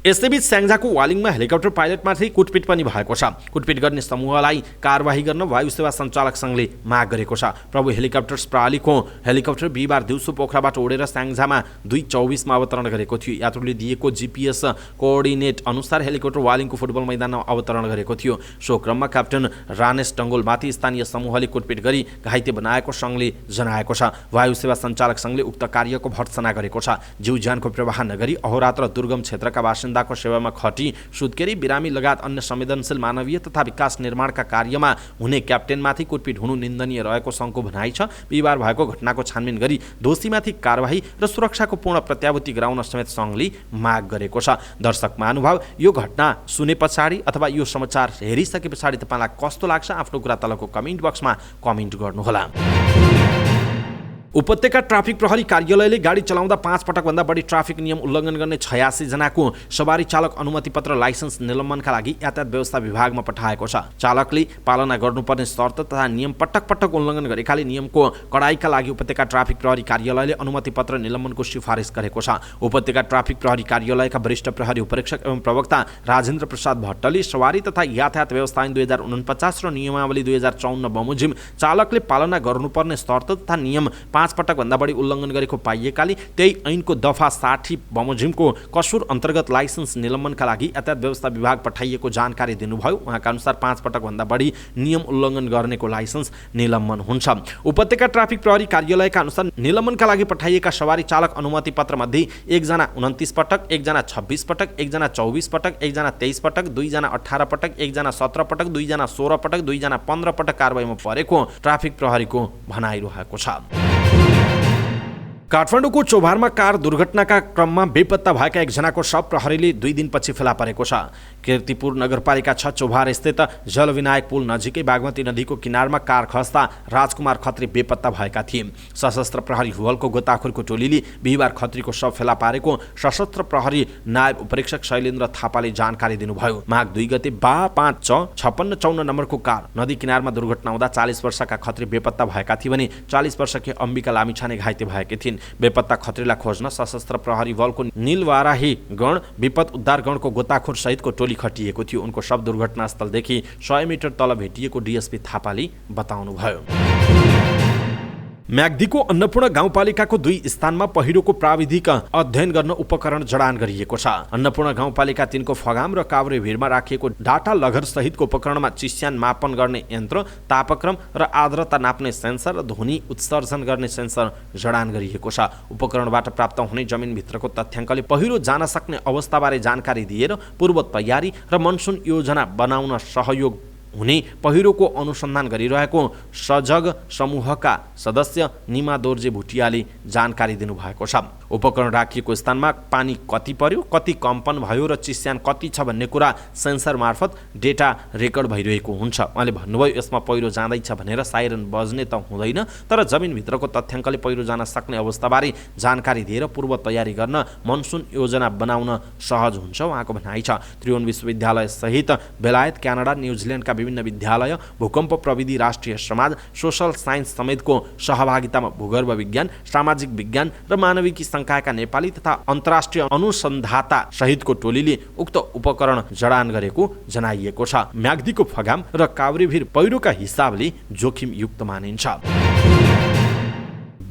यसैबीच स्याङ्जाको वालिङमा हेलिकप्टर पाइलटमाथि कुटपिट पनि भएको छ। कुटपिट गर्ने समूहलाई कारबाही गर्न वायु सेवा सञ्चालक सङ्घले माग गरेको छ। प्रभु हेलिकप्टर्स प्रणालीको हेलिकप्टर बिहिबार दिउँसो पोखराबाट उडेर स्याङ्जामा 2:24 मा अवतरण गरेको थियो। यात्रुले दिएको GPS कोअर्डिनेट अनुसार हेलिकप्टर वालिङको फुटबल मैदानमा अवतरण गरेको थियो। सो क्रममा क्याप्टेन रानेश डङ्गोलमाथि स्थानीय समूहले कुटपिट गरी घाइते बनाएको सङ्घले जनाएको छ। वायु सेवा सञ्चालक सङ्घले उक्त कार्यको भर्त्सना गरेको छ। जीव ज्यानको प्रवाह नगरी अहोरात्र दुर्गम क्षेत्रका बासिन्दाको सेवामा खटी, सुत्केरी, बिरामी लगायत अन्य संवेदनशील मानवीय तथा विकास निर्माणका कार्यमा हुने क्याप्टेनमाथि कुटपिट हुनु निन्दनीय रहेको सङ्घको भनाइ छ। बिहिबार भएको घटनाको छानबिन गरी दोषीमाथि कारबाही र सुरक्षाको पूर्ण प्रत्याभूति गराउन समेत सङ्घले माग गरेको छ। दर्शक महानुभाव, यो घटना सुने पछाडि अथवा यो समाचार हेरिसके पछाडि तपाईँलाई कस्तो लाग्छ आफ्नो कुरा तलको कमेन्ट बक्समा कमेन्ट गर्नुहोला। उपत्यका ट्राफिक प्रहरी कार्यालयले गाडी चलाउँदा 5 पटकभन्दा बढी ट्राफिक नियम उल्लङ्घन गर्ने 86 जनाको सवारी चालक अनुमति पत्र लाइसेन्स निलम्बनका लागि यातायात व्यवस्था विभागमा पठाएको छ। चालकले पालना गर्नुपर्ने शर्त तथा नियम पटक पटक उल्लङ्घन गरेकाले नियमको कडाइका लागि उपत्यका ट्राफिक प्रहरी कार्यालयले अनुमति पत्र निलम्बनको सिफारिस गरेको छ। उपत्यका ट्राफिक प्रहरी कार्यालयका वरिष्ठ प्रहरी उपरीक्षक एवं प्रवक्ता राजेन्द्र प्रसाद भट्टले सवारी तथा यातायात व्यवस्था ऐन 2049 र नियमावली 2054 बमोजिम चालकले पालना गर्नुपर्ने शर्त तथा नियम 5 पटकभन्दा बढी उल्लङ्घन गरेको पाइएकाले त्यही ऐनको दफा 60 बमोजिमको कसुर अन्तर्गत लाइसेन्स निलम्बनका लागि यातायात व्यवस्था विभाग पठाइएको जानकारी दिनुभयो। उहाँका अनुसार 5 पटकभन्दा बढी नियम उल्लङ्घन गर्नेको लाइसेन्स निलम्बन हुन्छ। उपत्यका ट्राफिक प्रहरी कार्यालयका अनुसार निलम्बनका लागि पठाइएका सवारी चालक अनुमति पत्रमध्ये 1 जना 29 पटक, 1 जना 26 पटक, 1 जना 24 पटक, 1 जना 23 पटक, 2 जना 18 पटक, 1 जना 17 पटक, 2 जना 16 पटक, 2 जना 15 पटक कारबाहीमा परेको ट्राफिक प्रहरीको भनाइरहेको छ। काठमाडौँको चौभारमा कार दुर्घटनाका क्रममा बेपत्ता भएका एकजनाको शव प्रहरीले 2 दिनपछि फेला परेको छ। कीर्तिपुर नगरपालिका 6 चौभार स्थित जलविनायक पुल नजिकै बागमती नदीको किनारमा कार खस्दा राजकुमार खत्री बेपत्ता भएका थिए। सशस्त्र प्रहरी हुवलको गोताखोरको टोलीले बिहिबार खत्रीको शव फेला पारेको सशस्त्र प्रहरी नायब उपरीक्षक शैलेन्द्र थापाले जानकारी दिनुभयो। माघ 2 गते 5654 नम्बरको कार नदी किनारमा दुर्घटना हुँदा 40 वर्षका खत्री बेपत्ता भएका थिए भने 40 वर्षकी अम्बिका लामिछाने घाइते भएकी थिइन्। बेपत्ता खत्रीलाई खोज्न सशस्त्र प्रहरी बलको नीलवाराही गण, विपद उद्धार गणको गोताखोर सहितको टोली खटिएको थियो। उनको शव दुर्घटनास्थलदेखि 100 मिटर तल भेटिएको डीएसपी थापाले बताउनुभयो। म्याग्दीको अन्नपूर्ण गाउँपालिकाको 2 स्थानमा पहिरोको प्राविधिक अध्ययन गर्न उपकरण जडान गरिएको छ। अन्नपूर्ण गाउँपालिका 3 को फगाम र काभ्रे भिरमा राखिएको डाटा लगर सहितको उपकरणमा चिस्यान मापन गर्ने यन्त्र, तापक्रम र आर्द्रता नाप्ने सेन्सर र ध्वनि उत्सर्जन गर्ने सेन्सर जडान गरिएको छ। उपकरणबाट प्राप्त हुने जमिनभित्रको तथ्याङ्कले पहिरो जान सक्ने अवस्थाबारे जानकारी दिएर पूर्व तयारी र मनसुन योजना बनाउन सहयोग हुने पहिरोको अनुसन्धान गरिरहेको सजग समूहका सदस्य निमा दोर्जे भुटियाले जानकारी दिनुभएको छ। उपकरण राखिएको स्थानमा पानी कति पर्यो, कति कम्पन भयो र चिस्यान कति छ भन्ने कुरा सेन्सर मार्फत डेटा रेकर्ड भइरहेको हुन्छ। उहाँले भन्नुभयो यसमा पहिरो जाँदैछ भनेर साइरन बज्ने त हुँदैन, तर जमिनभित्रको तथ्याङ्कले पहिरो जान सक्ने अवस्थाबारे जानकारी दिएर पूर्व तयारी गर्न मनसुन योजना बनाउन सहज हुन्छ उहाँको भनाइ छ। त्रिभुवन विश्वविद्यालय सहित बेलायत, क्यानाडा, न्युजिल्यान्डका विभिन्न विद्यालय, भूकम्प प्रविधि राष्ट्रिय समाज, सोसल साइन्स समेतको सहभागितामा भूगर्भ विज्ञान, सामाजिक विज्ञान र मानविकी संकायका नेपाली तथा अन्तर्राष्ट्रिय अनुसन्धाता सहितको टोलीले उक्त उपकरण जडान गरेको जनाइएको छ। म्याग्दीको फगाम र काभ्रेभिर पहिरोका हिसाबले जोखिमयुक्त मानिन्छ।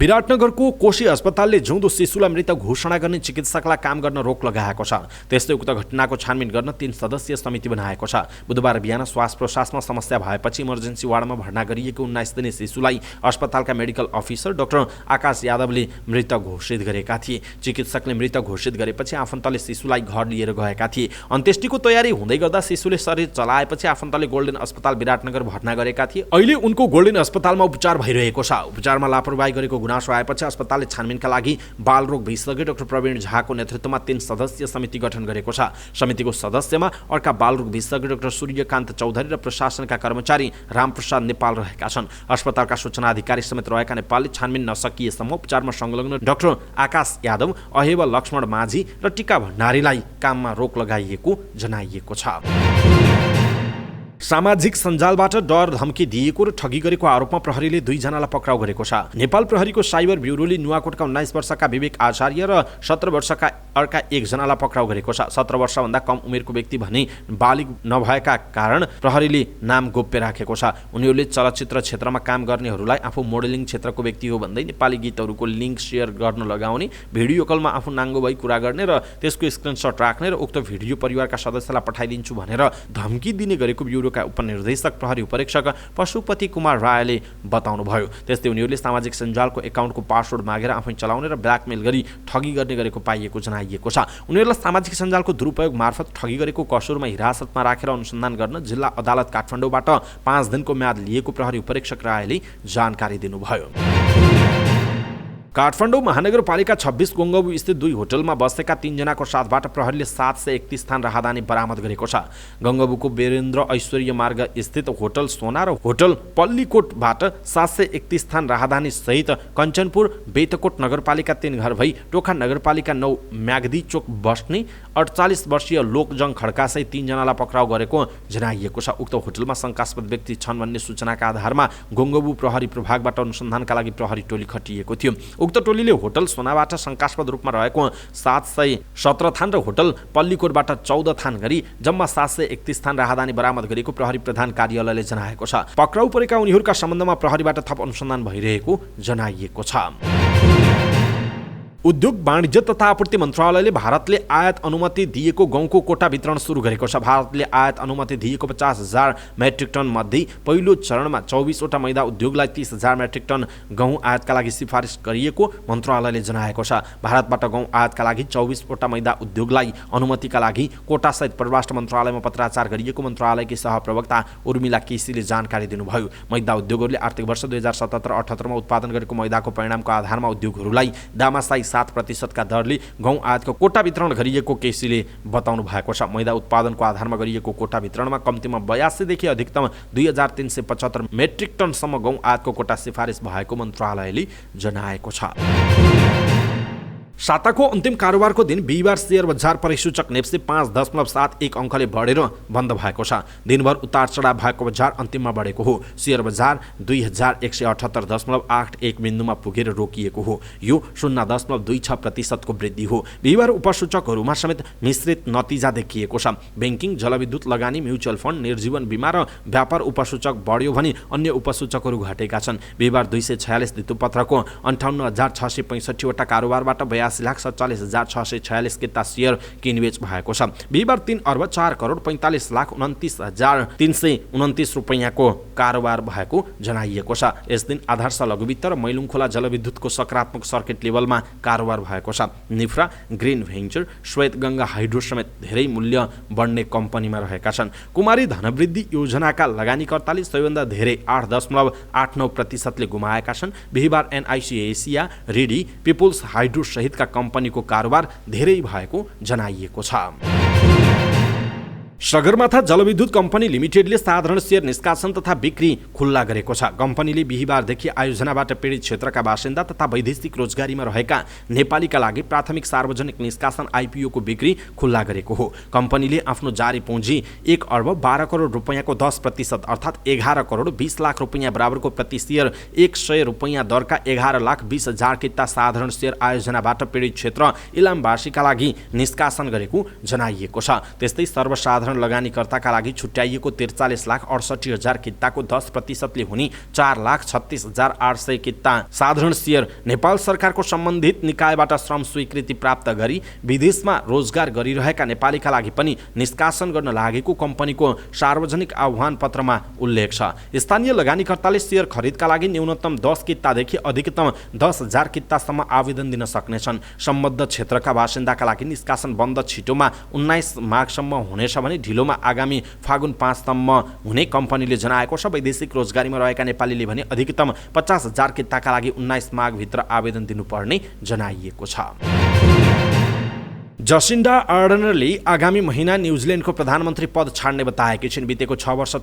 विराटनगरको कोशी अस्पतालले जिउँदो शिशुलाई मृत घोषणा गर्ने चिकित्सकलाई काम गर्न रोक लगाएको छ। त्यस्तै उक्त घटनाको छानबिन गर्न 3 सदस्यीय समिति बनाएको छ। बुधबार बिहान श्वास प्रश्वासमा समस्या भएपछि इमर्जेन्सी वार्डमा भर्ना गरिएको 19 दिने शिशुलाई अस्पतालका मेडिकल अफिसर डाक्टर आकाश यादवले मृत घोषित गरेका थिए। चिकित्सकले मृत घोषित गरेपछि आफन्तले शिशुलाई घर लिएर गएका थिए। अन्त्येष्टिको तयारी हुँदै गर्दा शिशुले शरीर चलाएपछि आफन्तले गोल्डन अस्पताल विराटनगर भर्ना गरेका थिए। अहिले उनको गोल्डन अस्पतालमा उपचार भइरहेको छ। उपचारमा लापरवाही गरेको गुनासो आएपछि अस्पतालले छानबिनका लागि बालरोग विशेषज्ञ डाक्टर प्रवीण झाको नेतृत्वमा 3 सदस्यीय समिति गठन गरेको छ। समितिको सदस्यमा अर्का बालरोग विशेषज्ञ डाक्टर सूर्यकान्त चौधरी र प्रशासनका कर्मचारी रामप्रसाद नेपाल रहेका छन्। अस्पतालका सूचना अधिकारी समेत रहेका नेपालले छानबिन नसकिएसम्म उपचारमा संलग्न डाक्टर आकाश यादव, अहेब लक्ष्मण माझी र टीका भण्डारीलाई काममा रोक लगाइएको जनाइएको छ। सामाजिक सञ्जालबाट डर धम्की दिएको र ठगी गरेको आरोपमा प्रहरीले 2 जनालाई पक्राउ गरेको छ। नेपाल प्रहरीको साइबर ब्युरोले नुवाकोटका 19 वर्षका विवेक आचार्य र 17 वर्षका अर्का 1 जनालाई पक्राउ गरेको छ। 17 वर्षभन्दा कम उमेरको व्यक्ति भने बालिग नभएका कारण प्रहरीले नाम गोप्य राखेको छ। उनीहरूले चलचित्र क्षेत्रमा काम गर्नेहरूलाई आफू मोडेलिङ क्षेत्रको व्यक्ति हो भन्दै नेपाली गीतहरूको लिङ्क सेयर गर्न लगाउने, भिडियो कलमा आफू नाङ्गो भई कुरा गर्ने र त्यसको स्क्रिनसट राख्ने र उक्त भिडियो परिवारका सदस्यलाई पठाइदिन्छु भनेर धम्की दिने गरेको ब्युरो उपनिर्देशक प्रहरी उपरीक्षक पशुपति कुमार रायले बताउनुभयो। त्यस्तै उनीहरूले सामाजिक सञ्जालको एकाउन्टको पासवर्ड मागेर आफै चलाउने र ब्ल्याकमेल गरी ठगी गर्ने गरेको पाइएको जनाइएको छ। उनीहरूलाई सामाजिक सञ्जालको दुरुपयोग मार्फत ठगी गरेको कसुरमा हिरासतमा राखेर अनुसन्धान गर्न जिल्ला अदालत काठमाडौँबाट 5 दिनको म्याद लिएको प्रहरी उपरीक्षक रायले जानकारी दिनुभयो। काठमाडौँ महानगरपालिका 26 गङ्गबु स्थित 2 होटलमा बसेका 3 जनाको साथबाट प्रहरीले 731 थान राहदानी बरामद गरेको छ। गङ्गबुको वीरेन्द्र ऐश्वर्य मार्ग स्थित होटल सोना र होटल पल्लीकोटबाट 731 थान राहदानी सहित कञ्चनपुर बेतकोट नगरपालिका 3 घर भई टोखा नगरपालिका 9 म्याग्दी चोक बस्ने 48 वर्षीय लोकजङ खड्का सहित 3 जनालाई पक्राउ गरेको जनाइएको छ। उक्त होटलमा शङ्कास्पद व्यक्ति छन् भन्ने सूचनाका आधारमा गङ्गबु प्रहरी प्रभागबाट अनुसन्धानका लागि प्रहरी टोली खटिएको थियो। उक्त टोलीले होटल सोनाबाट शङ्कास्पद रूपमा रहेको 717 थान र होटल पल्लीकोटबाट 14 थान गरी जम्मा 731 थान राहदानी बरामद गरेको प्रहरी प्रधान कार्यालयले जनाएको छ। पक्राउ परेका उनीहरूका सम्बन्धमा प्रहरीबाट थप अनुसन्धान भइरहेको जनाइएको छ। उद्योग वाणिज्य तथा आपूर्ति मन्त्रालयले भारतले आयात अनुमति दिएको गहुँको कोटा वितरण सुरु गरेको छ। भारतले आयात अनुमति दिएको 50,000 मेट्रिक टन मध्ये पहिलो चरणमा 24 वटा मैदा उद्योगलाई 30,000 मेट्रिक टन गहुँ आयातका लागि सिफारिस गरिएको मन्त्रालयले जनाएको छ। भारतबाट गहुँ आयातका लागि 24 वटा मैदा उद्योगलाई अनुमतिका लागि कोटासहित परराष्ट्र मन्त्रालयमा पत्राचार गरिएको मन्त्रालयकी सहप्रवक्ता उर्मिला केसीले जानकारी दिनुभयो। मैदा उद्योगहरूले आर्थिक वर्ष 2077-78 मा उत्पादन गरेको मैदाको परिणामको आधारमा उद्योगहरूलाई दामासाई 7% का दरले गहुँ आयातको कोटा वितरण गरिएको केसीले बताउनु भएको छ। मैदा उत्पादनको आधारमा गरिएको कोटा वितरणमा कम्तीमा 82 देखि अधिकतम 2375 मेट्रिक टनसम्म गहुँ आयातको कोटा सिफारिस भएको मन्त्रालयले जनाएको छ। साताको अन्तिम कारोबारको दिन बिहिबार शेयर बजार परिसूचक नेप्से 5.71 अङ्कले बढेर बन्द भएको छ। दिनभर उतार चढाव भएको बजार अन्तिममा बढेको हो। शेयर बजार 2178.81 बिन्दुमा पुगेर रोकिएको हो। यो 0.26% को वृद्धि हो। बिहिबार उपसूचकहरूमा समेत मिश्रित नतिजा देखिएको छ। ब्याङ्किङ, जलविद्युत लगानी, म्युचुअल फन्ड, निर्जीवन बीमा र व्यापार उपसूचक बढ्यो भने अन्य उपसूचकहरू घटेका छन्। बिहिबार 246 ऋतुपत्रको 58,665 वटा कारोबारबाट 87,47,646 किता सेयर किनबेच भएको छ। बिहिबार 3,04,45,29,329 रुपैयाँको कारोबार भएको जनाइएको छ। यस दिन आधारसा लघुवित्त र मैलुङखोला जलविद्युतको सकारात्मक सर्किट लेभलमा कारोबार भएको छ। निफ्रा, ग्रिन भेन्चर, श्वेतगङ्गा हाइड्रो समेत धेरै मूल्य बढ्ने कम्पनीमा रहेका छन्। कुमारी धनवृद्धि योजनाका लगानीकर्ताले सबैभन्दा धेरै 8.89% गुमाएका छन्। बिहिबार NIC Asia, Ridi, people's hydro सहितका कम्पनीको कारोबार धेरै भएको जनाइएको छ। सगरमाथा जलविद्युत कम्पनी लिमिटेडले साधारण सेयर निष्कासन तथा बिक्री खुल्ला गरेको छ। कम्पनीले बिहिबारदेखि आयोजनाबाट पीडित क्षेत्रका बासिन्दा तथा वैदेशिक रोजगारीमा रहेका नेपालीका लागि प्राथमिक सार्वजनिक निष्कासन आइपिओको बिक्री खुल्ला गरेको हो। कम्पनीले आफ्नो जारी पुँजी 1 अर्ब 12 करोड रुपैयाँको 10% अर्थात् 11 करोड 20 लाख रुपैयाँ बराबरको प्रति सेयर 100 रुपैयाँ दरका 11,20,000 किता साधारण सेयर आयोजनाबाट पीडित क्षेत्र इलामवासीका लागि निष्कासन गरेको जनाइएको छ। त्यस्तै सर्वसाधारण लगानीकर्ताका लागि छुट्याइएको 43,68,000 किताको 10%ले हुने 4,36,800 किता साधारण सेयर नेपाल सरकारको सम्बन्धित निकायबाट श्रम स्वीकृति प्राप्त गरी विदेशमा रोजगार गरिरहेका नेपालीका लागि पनि निष्कासन गर्न लागेको कम्पनीको सार्वजनिक आह्वान पत्रमा उल्लेख छ। स्थानीय लगानीकर्ताले सेयर खरिदका लागि न्यूनतम 10 कितादेखि अधिकतम 10,000 कितासम्म आवेदन दिन सक्नेछन्। सम्बद्ध क्षेत्रका बासिन्दाका लागि निष्कासन बन्द छिटोमा 19 माघसम्म हुनेछ भने ढिलोमा आगामी फागुन 5 सम्म हुने कम्पनीले जनाएको छ। वैदेशिक रोजगारीमा रहेका नेपालीले भने अधिकतम 50,000 किताका लागि 19 माघभित्र आवेदन दिनुपर्ने जनाइएको छ। जसिन्डा आर्डनरले आगामी महिना न्युजिल्यान्डको प्रधानमन्त्री पद छाड्ने बताएकी छिन्। बितेको 6 वर्ष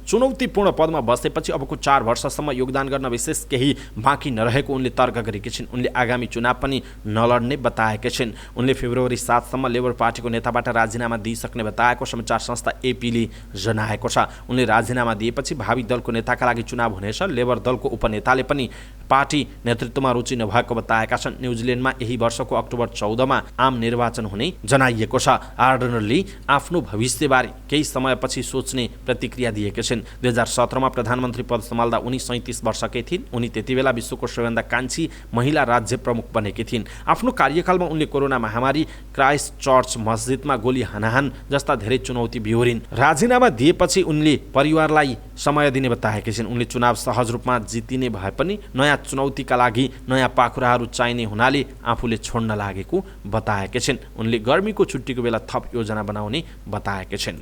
चुनौतीपूर्ण पदमा बसेपछि अबको 4 वर्षसम्म योगदान गर्न विशेष केही बाँकी नरहेको उनले तर्क गरेकी छिन्। उनले आगामी चुनाव पनि नलड्ने बताएकी छिन्। उनले फेब्रुअरी 7 सम्म लेबर पार्टीको नेताबाट राजीनामा दिइसक्ने बताएको समाचार संस्था एपीले जनाएको छ। उनले राजीनामा दिएपछि भावी दलको नेताका लागि चुनाव हुनेछ। लेबर दलको उपनेताले पनि पार्टी नेतृत्वमा रुचि नभएको बताएका छन्। न्युजिल्यान्डमा यही वर्षको अक्टोबर 14 मा आम निर्वाचन हुने जनाइएको छ। आर्डनरले आफ्नो भविष्यबारे केही समयपछि सोच्ने प्रतिक्रिया दिएकी छिन्। 2017 मा प्रधानमन्त्री पद सम्हाल्दा उनी 37 वर्षकै थिइन्। उनी त्यतिबेला विश्वको सबैभन्दा कान्छी महिला राज्य प्रमुख बनेकी थिइन्। आफ्नो कार्यकालमा उनले कोरोना महामारी, क्राइस्ट चर्च मस्जिदमा गोली हानाहान जस्ता धेरै चुनौती बिहोरिन्। राजीनामा दिएपछि उनले परिवारलाई समय दिने बताएकी छिन्। उनले चुनाव सहज रूपमा जितिने भए पनि नयाँ चुनौतीका लागि नयाँ पाखुराहरू चाहिने हुनाले आफूले छोड्न लागेको बताएकी छिन्। उनले गर्मीको छुट्टीको बेला थप योजना बनाउने बताएकी छिन्।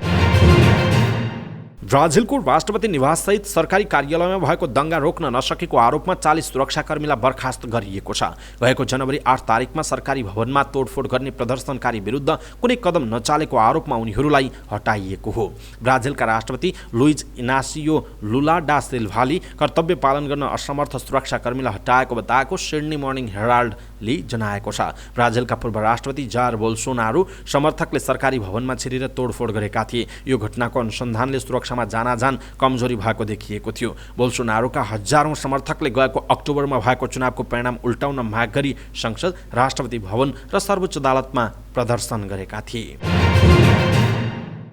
ब्राजिलको राष्ट्रपति निवाससहित सरकारी कार्यालयमा भएको दङ्गा रोक्न नसकेको आरोपमा 40 सुरक्षाकर्मीलाई बर्खास्त गरिएको छ। गएको जनवरी 8 तारिकमा सरकारी भवनमा तोडफोड गर्ने प्रदर्शनकारी विरुद्ध कुनै कदम नचालेको आरोपमा उनीहरूलाई हटाइएको हो। ब्राजिलका राष्ट्रपति लुइज इनासियो लुला डा सिल्भाले कर्तव्य पालन गर्न असमर्थ सुरक्षाकर्मीलाई हटाएको बताएको सिडनी मर्निङ हेराल्डले जनाएको छ। ब्राजिलका पूर्व राष्ट्रपति जायर बोल्सोनारो समर्थकले सरकारी भवनमा छिरेर तोडफोड गरेका थिए। यो घटनाको अनुसन्धानले सुरक्षामा जानाजान कमजोरी भएको देखिएको थियो। बोल्सोनारोका हजारौं समर्थकले गएको अक्टोबरमा भएको चुनावको परिणाम उल्टाउन माग गरी संसद, राष्ट्रपति भवन र सर्वोच्च अदालतमा प्रदर्शन गरेका थिए।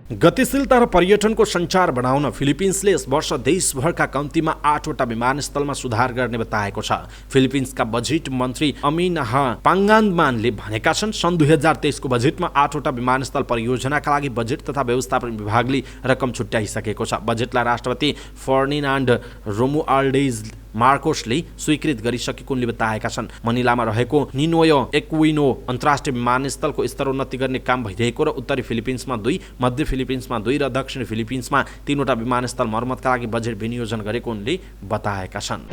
गतिशीलता र पर्यटनको सञ्चार बढाउन फिलिपिन्सले यस वर्ष देशभरका कम्तीमा 8वटा विमानस्थलमा सुधार गर्ने बताएको छ। फिलिपिन्सका बजेट मन्त्री अमिनाह पाङ्गान्मानले भनेका छन् सन् 2023 को बजेटमा 8वटा विमानस्थल परियोजनाका लागि बजेट तथा व्यवस्थापन विभागले रकम छुट्याइसकेको छ। बजेटलाई राष्ट्रपति फर्डिनान्ड रोमुआल्डेज मार्कोसले स्वीकृत गरिसकेको उनले बताएका छन्। मनिलामा रहेको निनोयो एक्विनो अन्तर्राष्ट्रिय विमानस्थलको स्तरोन्नति गर्ने काम भइरहेको र उत्तरी फिलिपिन्समा 2, मध्य फिलिपिन्समा 2 र दक्षिण फिलिपिन्समा 3वटा विमानस्थल मर्मतका लागि बजेट विनियोजन गरेको उनले बताएका छन्।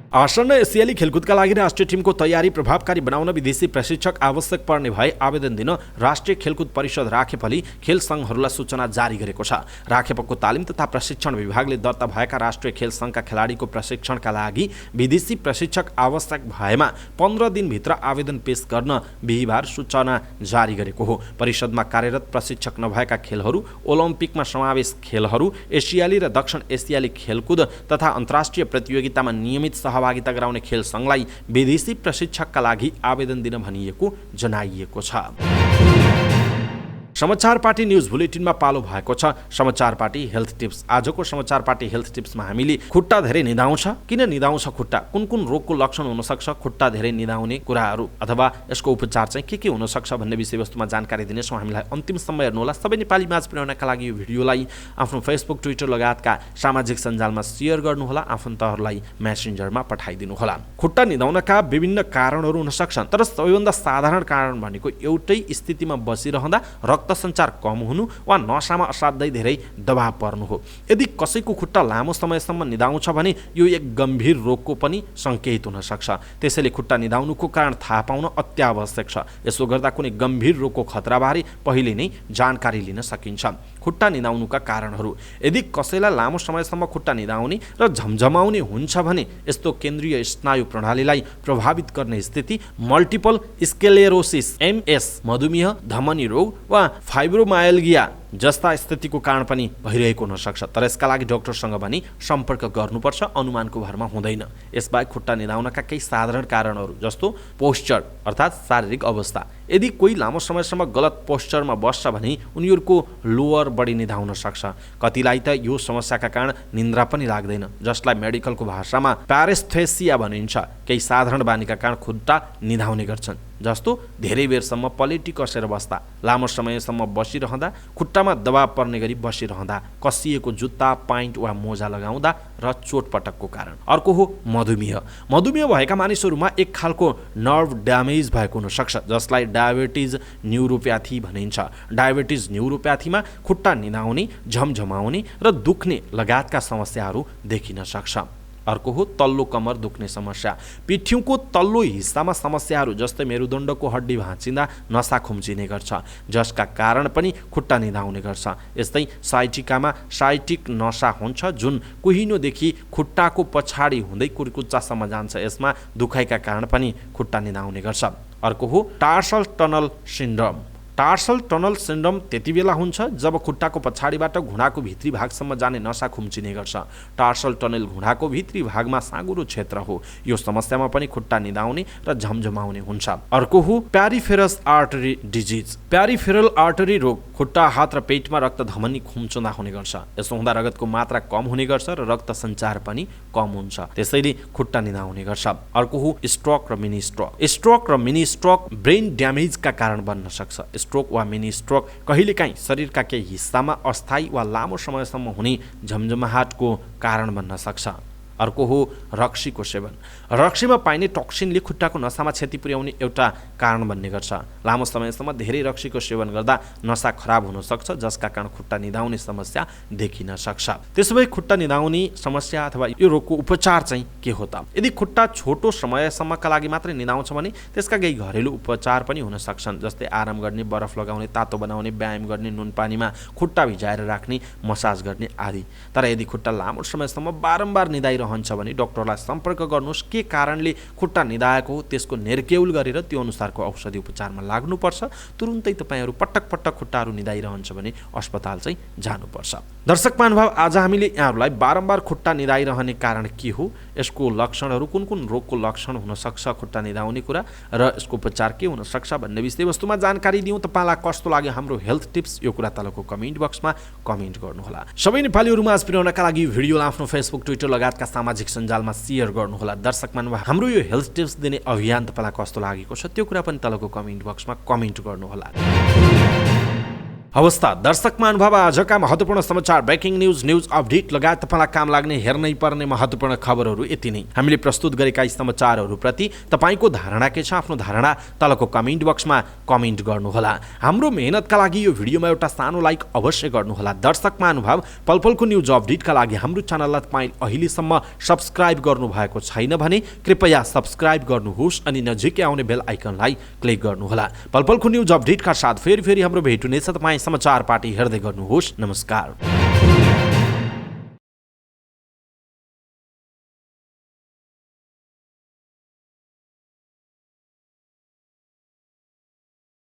आसन्न एसियाली खेलकुदका लागि राष्ट्रिय टिमको तयारी प्रभावकारी बनाउन विदेशी प्रशिक्षक आवश्यक पर्ने भए आवेदन दिन राष्ट्रिय खेलकुद परिषद राखेपले खेल सङ्घहरूलाई सूचना जारी गरेको छ। राखेपको तालिम तथा प्रशिक्षण विभागले दर्ता भएका राष्ट्रिय खेल सङ्घका खेलाडीको प्रशिक्षणका लागि विदेशी प्रशिक्षक आवश्यक भएमा 15 दिनभित्र आवेदन पेश गर्न बिहिबार सूचना जारी गरेको हो। परिषदमा कार्यरत प्रशिक्षक नभएका खेलहरू, ओलम्पिकमा समावेश खेलहरू, एसियाली र दक्षिण एसियाली खेलकुद तथा अन्तर्राष्ट्रिय प्रतियोगितामा नियमित सहभागिता गराउने खेल सङ्घलाई विदेशी प्रशिक्षकका लागि आवेदन दिन भनिएको जनाइएको छ। समाचार पार्टी न्युज बुलेटिनमा पालो भएको छ समाचार पार्टी हेल्थ टिप्स। आजको समाचार पार्टी हेल्थ टिप्समा हामीले खुट्टा धेरै निदाउँछ, किन निदाउँछ खुट्टा, कुन कुन रोगको लक्षण हुन सक्छ, खुट्टा धेरै निदाउने कुराहरू अथवा यसको उपचार चाहिँ के हुन सक्छ भन्ने विषयवस्तुमा जानकारी दिनेछौँ। हामीलाई अन्तिमसम्म हेर्नुहोला। सबै नेपाली माझ पुर्याउनका लागि यो भिडियोलाई आफ्नो फेसबुक, ट्विटर लगायतका सामाजिक सञ्जालमा सेयर गर्नुहोला, आफन्तहरूलाई मेसेन्जरमा पठाइदिनुहोला। खुट्टा निदाउनका विभिन्न कारणहरू हुन सक्छन्, तर सबैभन्दा साधारण कारण भनेको एउटै स्थितिमा बसिरहँदा रक्त सञ्चार कम हुनु वा नसामा असाध्यै धेरै दबाव पर्नु हो। यदि कसैको खुट्टा लामो समयसम्म निदाउँछ भने यो एक गम्भीर रोगको पनि सङ्केत हुन सक्छ। त्यसैले खुट्टा निदाउनुको कारण थाहा पाउन अत्यावश्यक छ। यसो गर्दा कुनै गम्भीर रोगको खतराबारे पहिले नै जानकारी लिन सकिन्छ। खुट्टा निदाउनुका कारणहरू। यदि कसैलाई लामो समयसम्म खुट्टा निदाउने र झमझमाउने हुन्छ भने यस्तो केन्द्रीय स्नायु प्रणालीलाई प्रभावित गर्ने स्थिति मल्टिपल स्क्लेरोसिस MS, मधुमेह, धमनी रोग वा फाइब्रोमायल्गिया जस्ता स्थितिको कारण पनि भइरहेको हुन सक्छ। तर यसका लागि डाक्टरसँग पनि सम्पर्क गर्नुपर्छ, अनुमानको भरमा हुँदैन। यसबाहेक खुट्टा निदाउनका केही साधारण कारणहरू जस्तो पोस्चर अर्थात् शारीरिक अवस्था। यदि कोही लामो समयसम्म गलत पोस्चरमा बस्छ भने उनीहरूको लोअर बडी निदाउन सक्छ। कतिलाई त यो समस्याका कारण निन्द्रा पनि लाग्दैन, जसलाई मेडिकलको भाषामा प्यारेस्थेसिया भनिन्छ। केही साधारण बानीका कारण खुट्टा निदाउने गर्छन्, जस्तो धेरै बेरसम्म पलेटी कसेर बस्दा, लामो समयसम्म बसिरहँदा, खुट्टामा दबाव पर्ने गरी बसिरहँदा, कसिएको जुत्ता, पाइन्ट वा मोजा लगाउँदा र चोटपटकको कारण। अर्को हो मधुमेह। मधुमेह भएका मानिसहरूमा एक खालको नर्भ ड्यामेज भएको हुन सक्छ, जसलाई डायबेटिज न्युरोप्याथी भनिन्छ। डायबेटिज न्युरोप्याथीमा खुट्टा निदाउने, झमझमाउने र दुख्ने लगायतका समस्याहरू देखिन सक्छ। अर्को हो तल्लो कमर दुख्ने समस्या। पिठ्युको तल्लो हिस्सामा समस्याहरू जस्तै मेरुदण्डको हड्डी भाँचिँदा नसा खुम्चिने गर्छ, जसका कारण पनि खुट्टा निदाउने गर्छ। यस्तै साइटिकामा साइटिक नसा हुन्छ, जुन कुहिनोदेखि खुट्टाको पछाडि हुँदै कुर्कुच्चासम्म जान्छ। यसमा दुखाइका कारण पनि खुट्टा निदाउने गर्छ। अर्को हो tarsal tunnel syndrome. Tarsal tunnel syndrome त्यति बेला हुन्छ जब खुट्टाको पछाडिबाट घुँडाको भित्री भागसम्म जाने नसा खुम्चिने गर्छ। टार्सल टनल घुँडाको भित्री भागमा साँघुरो क्षेत्र हो। यो समस्यामा पनि खुट्टा निदाउने र झमझमाउने हुन्छ। अर्को हो प्यारिफेरल आर्टरी डिजिज। प्यारिफेरल आर्टरी रोग खुट्टा, हात र पेटमा रक्त धमनी खुम्चुँदा हुने गर्छ। यसो हुँदा रगतको मात्रा कम हुने गर्छ र रक्त सञ्चार पनि कम हुन्छ, त्यसैले खुट्टा निदाउने गर्छ। अर्को हो स्ट्रोक र मिनी स्ट्रोक। स्ट्रोक र मिनी स्ट्रोक ब्रेन ड्यामेजका कारण बन्न सक्छ। स्ट्रोक वा मिनी स्ट्रोक कहिलेकाहीँ शरीरका केही हिस्सामा अस्थायी वा लामो समयसम्म हुने झमझमाहटको कारण बन्न सक्छ। अर्को हो रक्सीको सेवन। रक्सीमा पाइने टोक्सिनले खुट्टाको नसामा क्षति पुर्याउने एउटा कारण बन्ने गर्छ। लामो समयसम्म धेरै रक्सीको सेवन गर्दा नसा खराब हुन सक्छ, जसका कारण खुट्टा निदाउने समस्या देखिन सक्छ। त्यसो भए खुट्टा निदाउने समस्या अथवा यो रोगको उपचार चाहिँ के हो त? यदि खुट्टा छोटो समयसम्मका लागि मात्रै निदाउँछ भने त्यसका केही घरेलु उपचार पनि हुन सक्छन्, जस्तै आराम गर्ने, बरफ लगाउने, तातो बनाउने, व्यायाम गर्ने, नुन पानीमा खुट्टा भिजाएर राख्ने, मसाज गर्ने आदि। तर यदि खुट्टा लामो समयसम्म बारम्बार निदाइरहन्छ भने डाक्टरलाई सम्पर्क गर्नुहोस्। के कारणले खुट्टा निदाएको हो त्यसको निर्केउल गरेर त्यो अनुसारको औषधि उपचारमा लाग्नुपर्छ। तुरुन्तै तपाईँहरू पटक पटक खुट्टाहरू निदाइरहन्छ भने अस्पताल चाहिँ जानुपर्छ। दर्शक महानुभाव, आज हामीले यहाँहरूलाई बारम्बार खुट्टा निदाइरहने कारण के हो, यसको लक्षणहरू, कुन कुन रोगको लक्षण हुन सक्छ खुट्टा निदाउने कुरा र यसको उपचार के हुन सक्छ भन्ने विषयवस्तुमा जानकारी दिउँ। तपाईँलाई कस्तो लाग्यो हाम्रो हेल्थ टिप्स, यो कुरा तलको कमेन्ट बक्समा कमेन्ट गर्नुहोला। सबै नेपालीहरू माझ पुर्याउनका लागि भिडियोलाई आफ्नो फेसबुक, ट्विटर लगायतका सामाजिक सञ्जालमा सेयर गर्नुहोला। दर्शक महानुभाव, हाम्रो यो हेल्थ टिप्स दिने अभियान तपाईँलाई कस्तो लागेको छ त्यो कुरा पनि तलको कमेन्ट बक्समा कमेन्ट गर्नुहोला। अवस्था दर्शक महानुभाव, आजका महत्त्वपूर्ण समाचार, ब्रेकिङ न्युज अपडेट लगायत तपाईँलाई काम लाग्ने, हेर्नै पर्ने महत्त्वपूर्ण खबरहरू यति नै। हामीले प्रस्तुत गरेका यी समाचारहरूप्रति तपाईँको धारणा के छ? आफ्नो धारणा तलको कमेन्ट बक्समा कमेन्ट गर्नुहोला। हाम्रो मेहनतका लागि यो भिडियोमा एउटा सानो लाइक अवश्य गर्नुहोला। दर्शक महानुभाव, पलपलको न्युज अपडेटका लागि हाम्रो च्यानललाई तपाईँ अहिलेसम्म सब्सक्राइब गर्नुभएको छैन भने कृपया सब्सक्राइब गर्नुहोस् अनि नजिकै आउने बेल आइकनलाई क्लिक गर्नुहोला। पलपलको न्युज अपडेटका साथ फेरि हाम्रो भेट हुनेछ। तपाईँ समाचार पार्टी हेर्दै गर्नुहोस्। नमस्कार।